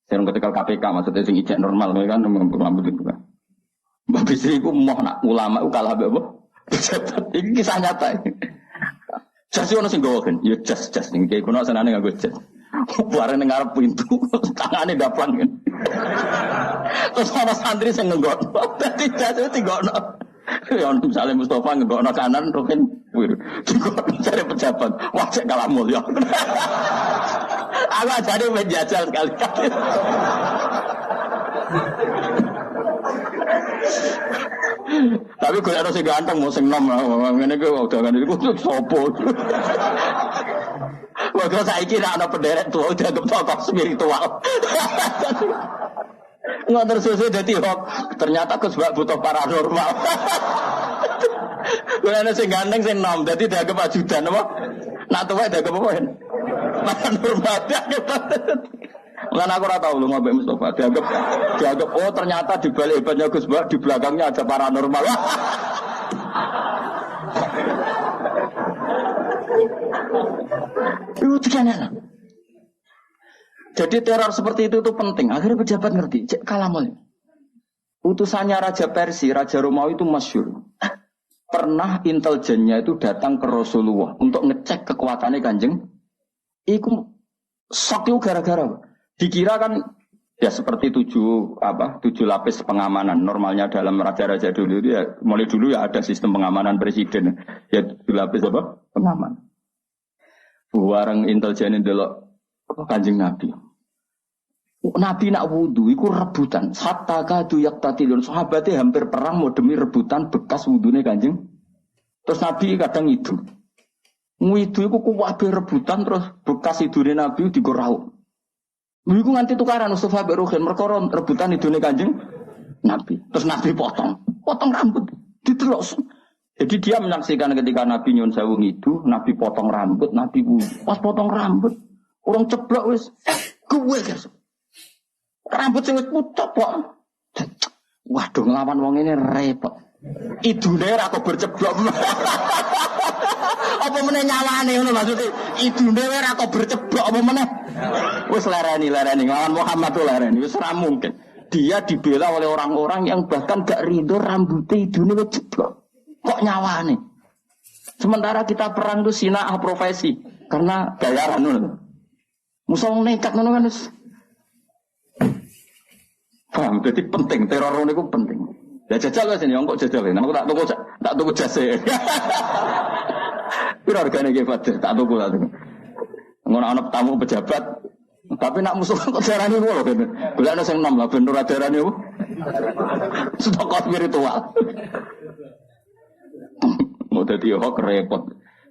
Saya ketika KPK maksudnya sing ijek normal kan rambut dibuka. Mbah Bisri itu mau nak ulama itu kalah apa? Pejabat ini kisah nyata. Jas ono sing gowo kan. Ya jas ning iki kuno senane nganggo jas. Bareng ning ngarep pintu, tangane daplan kan. Terus ana santri sing nggokno. Dadi jas itu nggokno. Ya ono misale Mustofa nggokno kanan roken digokno cari pejabat. Wah cek kalah mulya. Aku ajare menjajal sekali-kali. Tapi gue harus ganteng mau sing nom ngene iki udah kan iku sopo. Wah kok saiki nek ana penderet tuwa dianggap tokoh spiritual. Nggak tersusun dadi hok. Ternyata Gus butuh paranormal. Gue ana sing ganteng sing nom dadi dianggap ajudan apa? Nak tuwa dianggap apa? Paranormal dianggap. Lan aku ora tau lu ngombe Mustofa dianggap oh ternyata di balik hebatnya Gus Mbak di belakangnya ada paranormal. Jadi teror seperti itu tuh penting. Akhirnya pejabat ngerti. Cek kalamul. Utusannya Raja Persia, Raja Romawi itu masyhur. Pernah intelijennya itu datang ke Rasulullah untuk ngecek kekuatannya Kanjeng. Iku sok itu gara-gara. Dikira kan ya seperti tujuh lapis pengamanan. Normalnya dalam raja-raja dulu itu ya mulai dulu ya ada sistem pengamanan presiden. Ya 7 lapis apa? Pengaman. Bareng intelijen delok Kanjeng Nabi. Nabi nak wudu iku rebutan. Hatta kadu yaqtatilun. Sahabatnya hampir perang mau demi rebutan bekas wudune Kanjeng. Terus Nabi kadang itu. Ngidu iku kuwabe rebutan terus bekas idune Nabi digorau. Iku nganti tukaran Mustafa mbek Ruhin perkara rebutan idune Kanjeng Nabi. Terus Nabi potong rambut, ditelok. Jadi dia menyaksikan ketika Nabi nyun sewu ngidu, Nabi potong rambut, Nabi wudu. Pas potong rambut, orang ceblok wis kuwe guys. Rambut sing wis pucet kok. Waduh nglawan wong ini repot. Idune ra kok berceblok. Apa meneh nyawane ngono maksudnya idune ora kok berceblok apa meneh. Wis lereni nglawan Muhammad tuh lereni wis ora mungkin. Dia dibela oleh orang-orang yang bahkan gak ridho rambutnya idune wis ceblok. Kok nyawane? Sementara kita perang tuh sinah profesi karena bayaran ngono. Musuh nekat ngono kan wis. Paham, jadi penting teror niku penting. Ya jajal wis ini kok jajal. Aku tak tuku jase. Piro regane iki Fadil tak tuku lah. Ngono ana tamu pejabat tapi nak musuh kok darane ngono kene. Golekno sing nom lah ben ora darane apa. Stok spiritual. Mau dadi hok repot.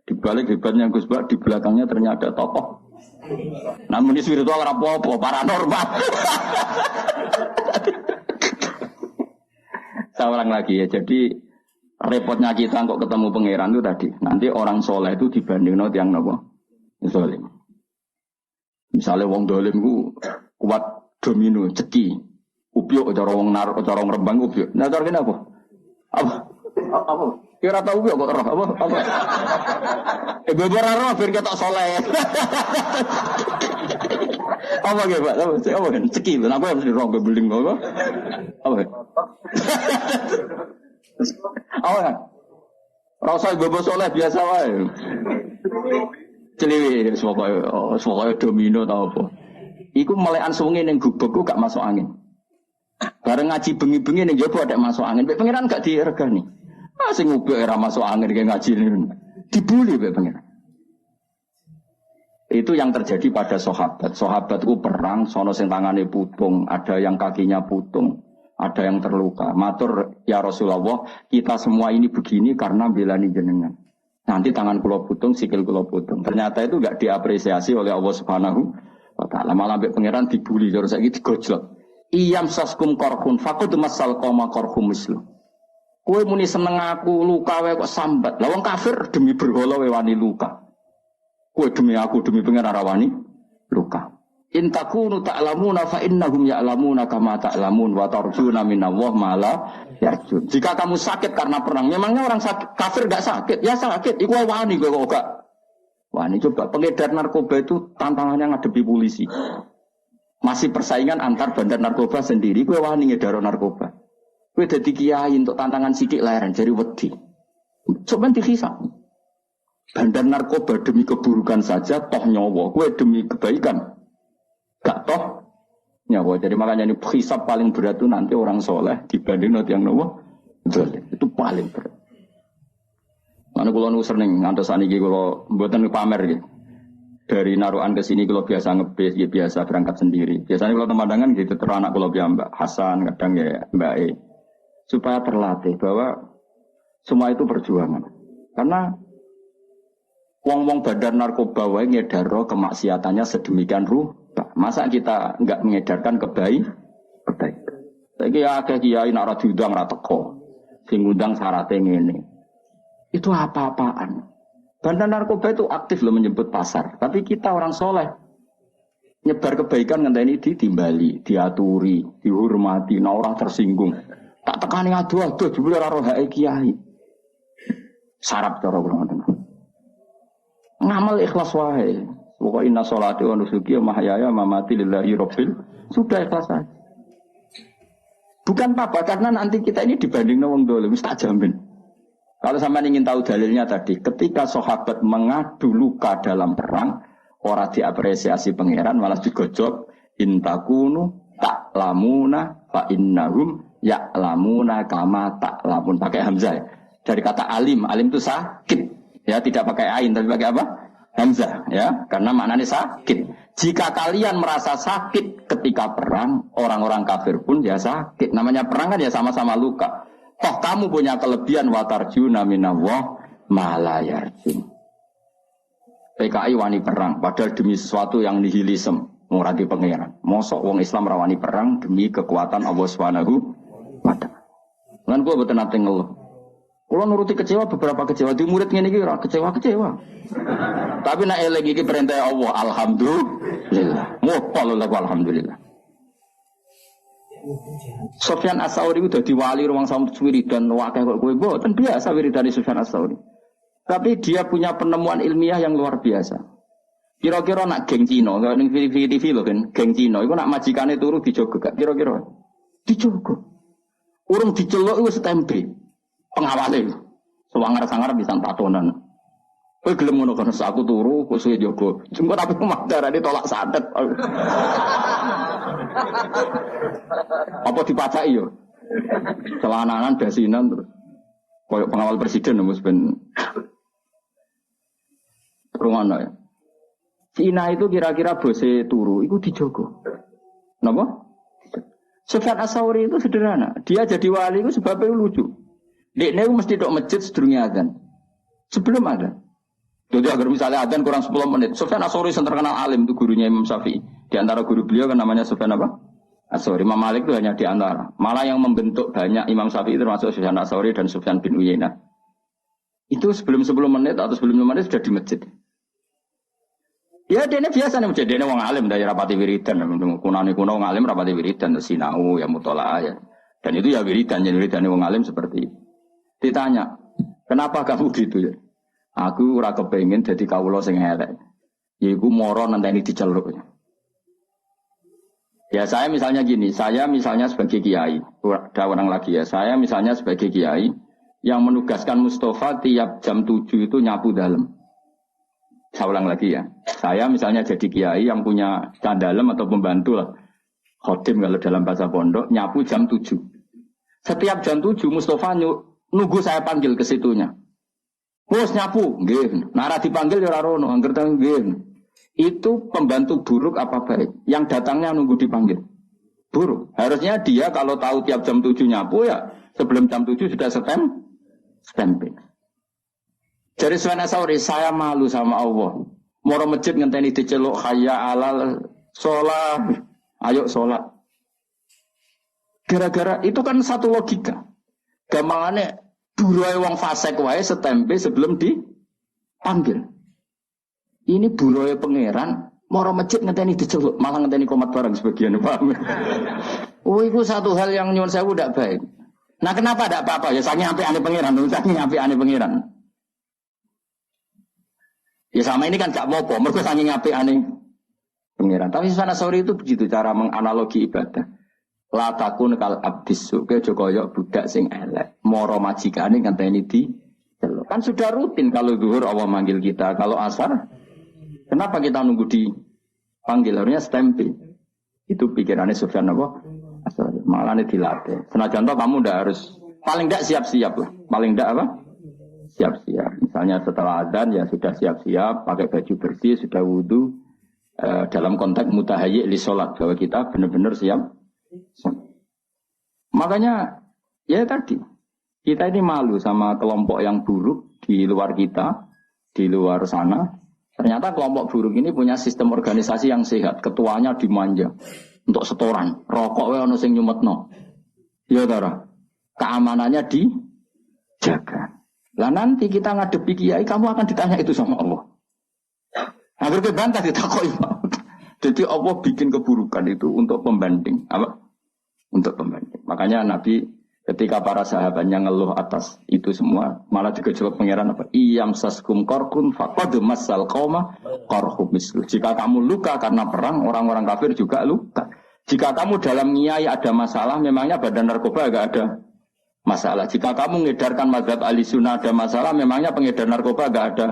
Di balik hebatnya Gus Bak, di belakangnya ternyata ada tokoh. Namun ini spiritual apa-apa, paranormal. Saya ulang lagi ya, jadi repotnya kita kok ketemu pangeran itu tadi. Nanti orang soleh itu dibandingin yang nopo zolim. Misalnya wong dolim itu kuat domino, ceki, ubyuk, cara wong naruh, cara wong rembang ubyuk. Nah cara ini apa? Apa? Kira tahu ubyuk kok roh? Apa? Beberapa roh biar kita soleh. Apa gitu Pak? Apa kan? Ceki, kenapa harus di roh bebeling apa? Apa? Apa kan? Rasa bebo soleh biasa wae. Celiwi pokoke domino tau apa. Iku melekan sungi ning gubekku gak masuk angin. Bareng ngaji bengi-bengi ning jopo ada masuk angin. Mek pangeran gak diregani. Ah sing ngubek ora masuk angin kayak ngaji ini. Dibuli mek pangeran. Itu yang terjadi pada sahabat. Sahabat itu perang, sono sing tangane putung, ada yang kakinya putung, ada yang terluka. Matur ya Rasulullah, kita semua ini begini karena belani jenengan. Nanti tangan kula putung, sikil kula putung. Ternyata itu enggak diapresiasi oleh Allah Subhanahu wa taala. Malah mbek pangeran dibuli terus saiki digojlok. Iyam saskum korhun faqad masal qoma korhum mislu. Kowe muni seneng aku luka wae kok sambat. Lah wong kafir demi berhala wae wani luka. Kowe demi aku demi pangeran rawani luka. In takunu ta'lamuna fa innahum ya'lamuna kama ta'lamun wa tarjuna minallah ma la yarjun. Jika kamu sakit karena perang, memangnya orang sakit, kafir enggak sakit? Ya sakit. Iku wani kowe kok gak. Wani coba pengedar narkoba itu tantangannya ngadepi polisi. Masih persaingan antar bandar narkoba sendiri, kowe wani ngedaro narkoba. Kowe dadi kiai untuk tantangan sithik leren jari wedi. Coba dihisab. Bandar narkoba demi keburukan saja toh nyawa, kowe demi kebaikan gak toh nyawa. Jadi makanya ini hisab paling berat itu nanti orang soleh dibanding yang nawa itu paling berat. Mana kalau nu sering ngantos saniki kalau mboten pamer gitu. Dari Narukan ke sini kalau biasa ngebis, ya biasa berangkat sendiri. Biasanya kalau temandangan gitu terus anak kalau Mbak Hasan, kadang ya Mbak E. Supaya terlatih bahwa semua itu perjuangan. Karena wong-wong bandar narkoba wae ngedaro kemaksiatannya sedemikian rupa. Masa kita enggak mengedarkan kebaikan? Saiki akeh kiai nek ora diundang ora teko. Sing ngundang syaratnya ngene. Itu apa-apaan. Bandar narkoba itu aktif loh menjemput pasar. Tapi kita orang soleh nyebar kebaikan ngenteni ditimbali, diaturi, dihormati, nah orang tersinggung. Tak tekani aduh-aduh jebule ora roh hake kiai. Sarap cara kula ngoten. Ngamal ikhlas wae. Pokoke inna sholati wa nusuki wa mahyaya wa mamati lillahi rabbil. Sudah ikhlas aja. Bukan apa karena nanti kita ini dibanding wong dolim wis tak jamin. Kalau sampean ingin tahu dalilnya tadi, ketika sahabat mengadu luka dalam perang, ora diapresiasi pangeran malah digojok intakunu ta'lamuna fa innahum ya'lamuna kama ta'lamun pakai hamzah ya. Dari kata alim, alim itu sakit. Ya, tidak pakai ain tapi pakai apa? Hamzah ya, karena maknanya sakit. Jika kalian merasa sakit ketika perang, orang-orang kafir pun ya sakit. Namanya perang kan ya sama-sama luka. Toh kamu punya kelebihan watarjuna minallah ma la yarjun. PKI wani perang padahal demi sesuatu yang nihilisme, ora di pangeran. Mosok wong Islam rawani perang demi kekuatan Allah Subhanahu wa taala. Lan kula boten nate ngeluh. Kula nuruti kecewa beberapa kecewa di murid ngene iki ora kecewa-kecewa. Tapi nek eling iki perintah Allah alhamdulillah. Muqallal alhamdulillah. Sufyan As-Tsauri itu dadi wali ruang samut wiridan wakeh kok kowe mboten biasa wiridane Sufyan As-Tsauri. Tapi dia punya penemuan ilmiah yang luar biasa. Kira-kira nak geng Cina, ning TV lho kan, geng Cina iku nak majikane turu dijogo gak kira-kira. Dijogo. Urung diceluk wis tempe. Pengawale. Sewangar-sangar bisa tatonan. Kowe gelem ngono kan aku turu kok suwe jogo. Jengko tapi darane tolak santet. Apa dipacaki yo? Celananan basinan terus. Koyok pengawal presiden wis ben rumono ya. Cina itu kira-kira bose turu iku dijogo. Napa? Sufyan As-Tsauri itu sederhana. Dia jadi wali itu sebabnya lucu. Dekne mesti tok masjid sedurunge adzan. Sebelum adzan. Jadi agar misalnya adzan kurang 10 menit. Sufyan As-Tsauri yang terkenal alim itu gurunya Imam Syafi'i. Di antara guru beliau kan namanya Sufyan apa? As-Tsauri. Imam Malik itu hanya di antara. Malah yang membentuk banyak Imam Syafi'i termasuk Sufyan As-Tsauri dan Sufyan bin Uyainah. Itu sebelum 10 menit atau sebelum 5 menit sudah di masjid. Ya dene biasa nih, dene wong alim dari rapati wiridan, kunane kuno wong alim rapati wiridan, sinau ya mutolaah ya. Dan itu ya wiridan, jadi wiridan wong alim seperti itu. Ditanya, kenapa kamu gitu ya? Aku ora kepengin dadi kawula sing elek. Yaiku moro nenteni diceluk. Ya saya misalnya gini, saya misalnya sebagai kiai, ada orang lagi ya, saya misalnya sebagai kiai yang menugaskan Mustafa tiap jam 7 itu nyapu dalam. Saya ulang lagi ya. Saya misalnya jadi kiai yang punya candalem atau pembantu lah. Khodim kalau dalam bahasa pondok, nyapu jam 7. Setiap jam 7 Mustafa nunggu saya panggil ke situnya. Bos nyapu, nggih. Nara dipanggil ya ora rono, angger nggih. Itu pembantu buruk apa baik? Yang datangnya nunggu dipanggil. Buruk. Harusnya dia kalau tahu tiap jam 7 nyapu ya sebelum jam 7 sudah stempel. Jadi Sufyan Ats-Tsauri, saya malu sama Allah. Moro masjid ngenteni diceluk hayya alal sholat. Ayo sholat. Gara-gara itu kan satu logika. Gampangane buruhe wong fasik wae setempe sebelum dipanggil. Ini buruhe pangeran moro masjid ngenteni diceluk, malah ngenteni komat barang sebagian, paham. Oh, itu satu hal yang nyuwun sewu ndak baik. Nah, kenapa ndak apa-apa? Ya saking apik-ane pangeran, saking apik-ane pangeran. Ya sama ini kan gak apa-apa, mergo saking apik-ane pangeran. Tapi Sufyan Ats-Tsauri itu begitu cara menganalogi ibadah. La takun kal abdis suke kaya budak sing elek. Moro majikane ngenteni diceluk. Kan sudah rutin kalau zuhur Allah manggil kita, kalau asar kenapa kita nunggu dipanggil? Harusnya stempel. Itu pikirannya Sufyan apa? Malah ini dilatih. Senajan toh kamu ndak harus, paling ndak siap-siap lah. Paling ndak apa? Siap-siap. Misalnya setelah adzan ya sudah siap-siap, pakai baju bersih, sudah wudu. Dalam konteks mutahayyi li sholat, bahwa kita benar-benar siap. Makanya ya tadi kita ini malu sama kelompok yang buruk di luar kita, di luar sana. Ternyata kelompok buruk ini punya sistem organisasi yang sehat. Ketuanya dimanja untuk setoran. Rokok wae ono sing nyumetno. Ya Tara. Keamanannya dijaga. Lah nanti kita ngadepi kiai, kamu akan ditanya itu sama Allah. Hampir kebantah ditakoki. Jadi Allah bikin keburukan itu untuk pembanding. Apa? Untuk pembanding. Makanya Nabi ketika para sahabatnya ngeluh atas itu semua, malah digejolak pangeran apa? Iyam saskum korkun faqad masal qauma qarhum mislu. Jika kamu luka karena perang, orang-orang kafir juga luka. Jika kamu dalam ngiyai ada masalah, memangnya badan narkoba agak ada masalah. Jika kamu mengedarkan mazhab ahli sunnah ada masalah, memangnya pengedar narkoba agak ada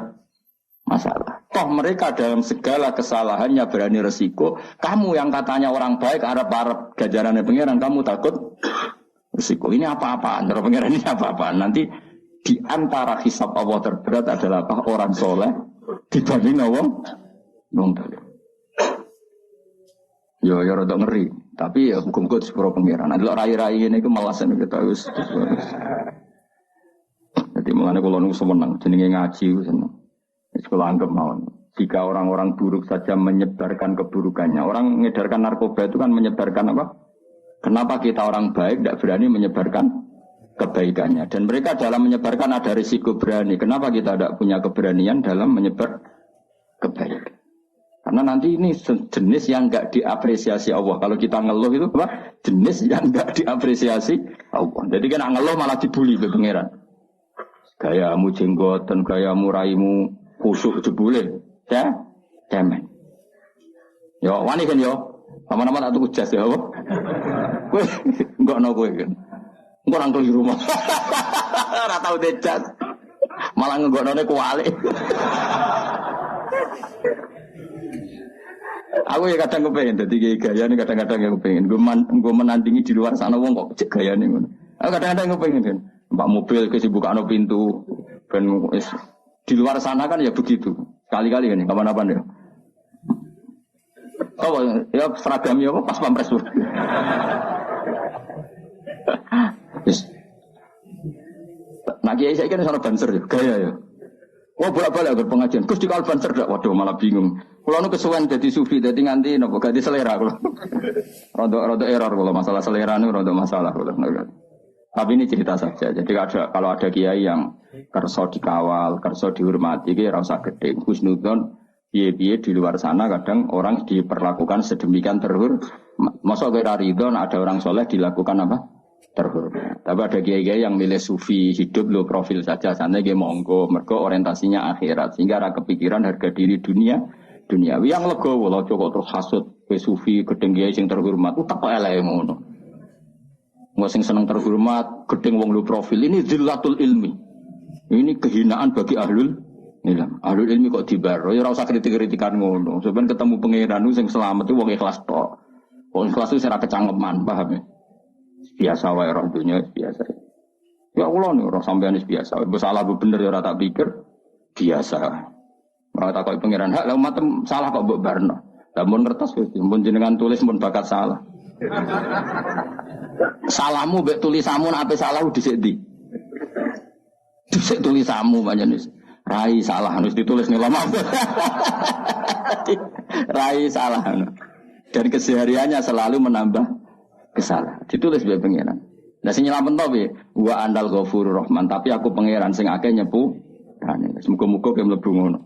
masalah. Toh mereka dalam segala kesalahannya berani resiko. Kamu yang katanya orang baik, harap-harap gajarannya pangeran, kamu takut resiko. Ini apa-apaan? Cara pengiran ini apa-apaan? Nanti di antara hisab Allah terberat adalah orang soleh dibanding Allah nong tadi. Yo rada ngeri. Tapi ya hukum-hukum sepuro pengiran. Nanti rai-rai ini kemalasan kita harus. Jadi mengenai kalau nunggu semenang, jenenge ngaji seneng. Sekolah anggap mawon. Jika orang-orang buruk saja menyebarkan keburukannya, orang mengedarkan narkoba itu kan menyebarkan apa? Kenapa kita orang baik tidak berani menyebarkan kebaikannya? Dan mereka dalam menyebarkan ada risiko berani. Kenapa kita tidak punya keberanian dalam menyebar kebaikan? Karena nanti ini jenis yang enggak diapresiasi Allah. Kalau kita ngeluh itu apa? Jenis yang enggak diapresiasi Allah. Jadi kan ngeluh malah dibully ke pangeran. Gayamu jenggotan, gayamu raimu kusuk jebule. Ya? Cemen. Yo, wani kan yo. Sama-sama tak tuku jas ya, apa? Kowe enggak ono kowe kan. Engko nang di rumah. Ora tau jas. Malah nggoknone kuwalik. Aku ya kadang kepengen dadi gaya ini kadang-kadang ya kepengen. Gue menandingi di luar sana wong kok cek gaya nih. Aku kadang-kadang kepengen kan. Mbak mobil kesibukano pintu ben di luar sana kan ya begitu. Kali-kali kan kapan-kapan ya. Oh ya seragamnya apa pas pampres. Yes. Nah kiai saya kan sana banser ya, gaya ya. Wah bolak-balik agar pengajian. Terus di kal banser dak, waduh malah bingung. Kalau nu kesuwen jadi sufi, jadi nganti nopo ganti selera kalau. Rodo error kalau masalah selera nu rodo masalah kalau. Tapi ini cerita saja. Jadi kalau ada kiai yang kerso dikawal, kerso dihormati, kira rasa gede. Husnudon, biye di luar sana kadang orang diperlakukan sedemikian terhormat. Masa kira ridon ada orang soleh dilakukan apa? Terhormat. Tapi ada kiai-kiai yang milih sufi hidup lo profil saja, sana dia monggo, mergo orientasinya akhirat, sehingga ada kepikiran harga diri duniawi yang legowo lo cukup terus hasut ke sufi gedeng kiai sing terhormat, tak kok elek ngono. Wong sing seneng terhormat, gedeng wong lu profil ini zillatul ilmi. Ini kehinaan bagi ahlul Nilam, ahlul ilmi kok dibaro, ya ora usah kritik-kritikan ngono. Sampeyan ketemu pangeran sing selamat itu wong ikhlas tok. Wong ikhlas itu ora kecangeman, paham ya? Biasa wae roh dunya biasa. Ya Allah nih orang sampeyan biasa. Mbok salah mbok bener ya ora tak pikir biasa. Ora tak kok pangeran hak lha umat salah kok mbok barno. Lah mun ngertos wis mun jenengan tulis mun bakat salah. Salahmu mbek tulisanmu nek ape salah dhisik ndi? Dhisik tulisanmu panjenengan. Rai salah harus ditulis nih lama. Rai salah. Dan kesehariannya selalu menambah kesalahan. Ditulis biar pangeran. Nah sing nyelamet to piye? Wa andal ghafurur rahman, tapi aku pangeran sing akeh nyepu. Muga-muga ke mlebu ngono.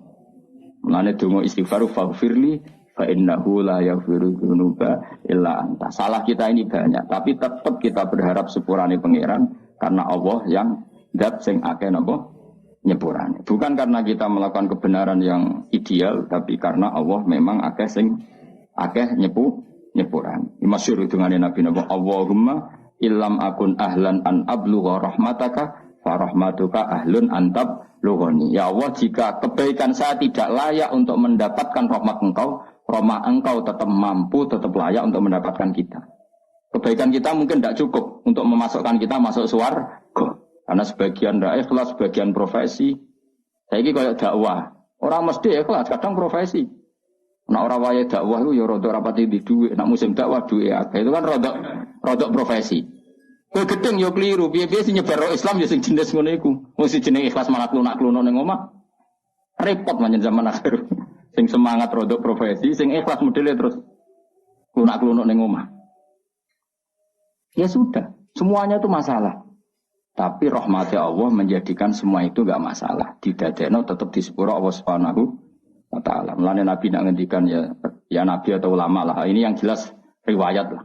Mulane donga istighfar faghfirli fa innahu la yaghfiru dzunuba illa anta. Salah kita ini banyak, tapi tetap kita berharap sepurane pangeran karena Allah yang zat sing akeh napa? Nyepurane. Bukan karena kita melakukan kebenaran yang ideal, tapi karena Allah memang akeh sing akeh nyepuran. Masyhur dungane Nabi napa Allahumma illam akun ahlan an ablugha rahmataka fa rahmatuka ahlun antab lughani. Ya Allah, jika kebaikan saya tidak layak untuk mendapatkan rahmat Engkau, rahmat Engkau tetap mampu, tetap layak untuk mendapatkan kita. Kebaikan kita mungkin tidak cukup untuk memasukkan kita masuk surga. Karena sebagian tidak ikhlas, sebagian profesi. Saya ini kayak dakwah. Orang mesti ikhlas, kadang profesi. Nah orang waya dakwah itu ya rodok rapati di duit. Nak musim dakwah duit ya. Itu kan rodok profesi. Kau gedeng ya keliru. Biar-biar sih nyebar Islam ya sing jenis ngono iku. Mesti jenis ikhlas malah klunak-klunak ning omah. Repot manjen zaman akhir. Sing semangat rodok profesi, sing ikhlas modelnya terus klunak-klunak ning omah. Ya sudah, semuanya itu masalah. Tapi rahmat Allah menjadikan semua itu enggak masalah. Didadekno tetap disepuro Allah Subhanahu wa taala. Mulane Nabi nak ngendikan ya Nabi atau ulama lah. Ini yang jelas riwayat lah.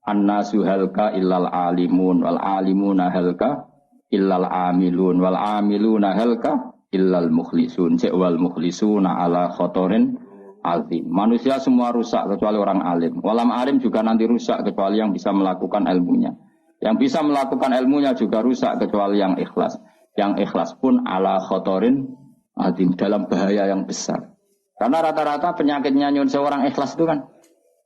Annasu halka illal alimun wal alimuna halka illal amilun wal amiluna halka illal mukhlisun. Wal mukhlisuna ala khotorin azim. Manusia semua rusak kecuali orang alim. Walam alim juga nanti rusak kecuali yang bisa melakukan ilmunya. Yang bisa melakukan ilmunya juga rusak kecuali yang ikhlas. Yang ikhlas pun ala khotorin azim, dalam bahaya yang besar. Karena rata-rata penyakitnya nyun seorang ikhlas itu kan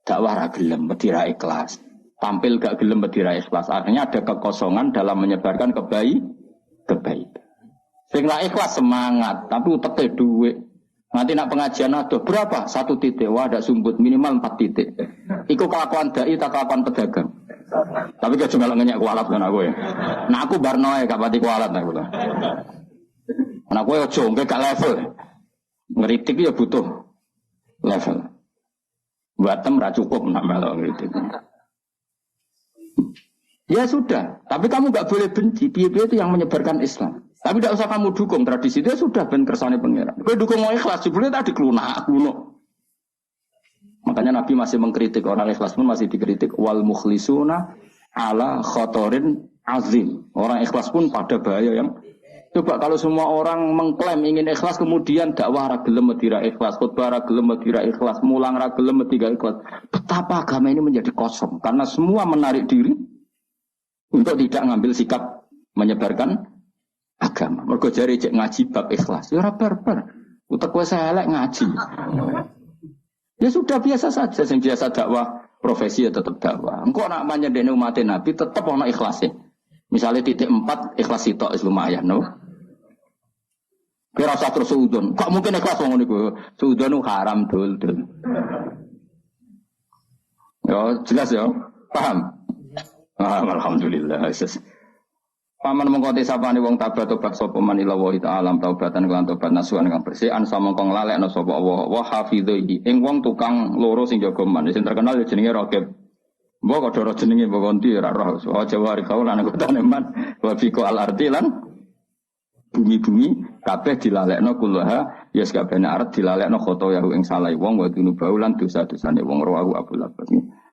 dakwah ra gelem, medira ikhlas. Tampil gak gelem, medira ikhlas. Akhirnya ada kekosongan dalam menyebarkan kebaikan. Sing la ikhlas semangat, tapi uteke dhuwit. Nanti nak pengajian ada berapa? 1 titik. Wah, ada sumbut minimal 4 titik. Iku kelakuan dai, tak kelakuan pedagang. Tapi gak cuma ngenyek kualat kan aku ya. Nah aku barnoe gak pati kualat aku lah. Nah aku ya jongke gak level. Ngeritik ya butuh level. Batem ra cukup nak melok ngeritik. Ya sudah, tapi kamu gak boleh benci. Piye-piye itu yang menyebarkan Islam. Tapi tidak usah kamu dukung tradisi itu sudah ben kersane pangeran. Kowe dukung mau ikhlas jebule tadi klunak. Makanya Nabi masih mengkritik orang ikhlas pun masih dikritik wal mukhlisuna ala khotorin azim. Orang ikhlas pun pada bahaya yang coba kalau semua orang mengklaim ingin ikhlas kemudian dakwah ra gelem medira ikhlas, khutbah ra gelem medira ikhlas, mulang ra gelem medira ikhlas. Betapa agama ini menjadi kosong karena semua menarik diri untuk tidak ngambil sikap menyebarkan agama. Mergo jare cek ngaji bab ikhlas. Ya ora barbar. Utek kowe elek ngaji. Ya sudah biasa saja, yang biasa dakwah profesi ya tetap dakwah. Engkau nak menyedeni umat Nabi tetap ono ikhlasnya. Misalnya titik 4 ikhlas itu lumayan, no. Kira usah terus suudon. Kok mungkin ikhlas wong niku? Suudon haram dul. Ya jelas ya, paham. Alhamdulillah. Paman mengkoti sapane wong tobat sapa man ila wa ta'ala taubatan kelan tobat nasuhan kang bersih an samangka nglalekno sapa Allah wa hafidhi ing wong tukang loro sing jaga man sing terkenal ya jenenge Raqib. Mbok kok ora jenenge mbok konti ora roh. Wa jawari kaulan kutane man wa fiqo al-ardi lan bumi-bumi kabeh dilalekno kullaha ya sakabehane arep dilalekno khoto yahu ing salah wong wa dunubau lan dosa-dosane wong rawu Abu Labas.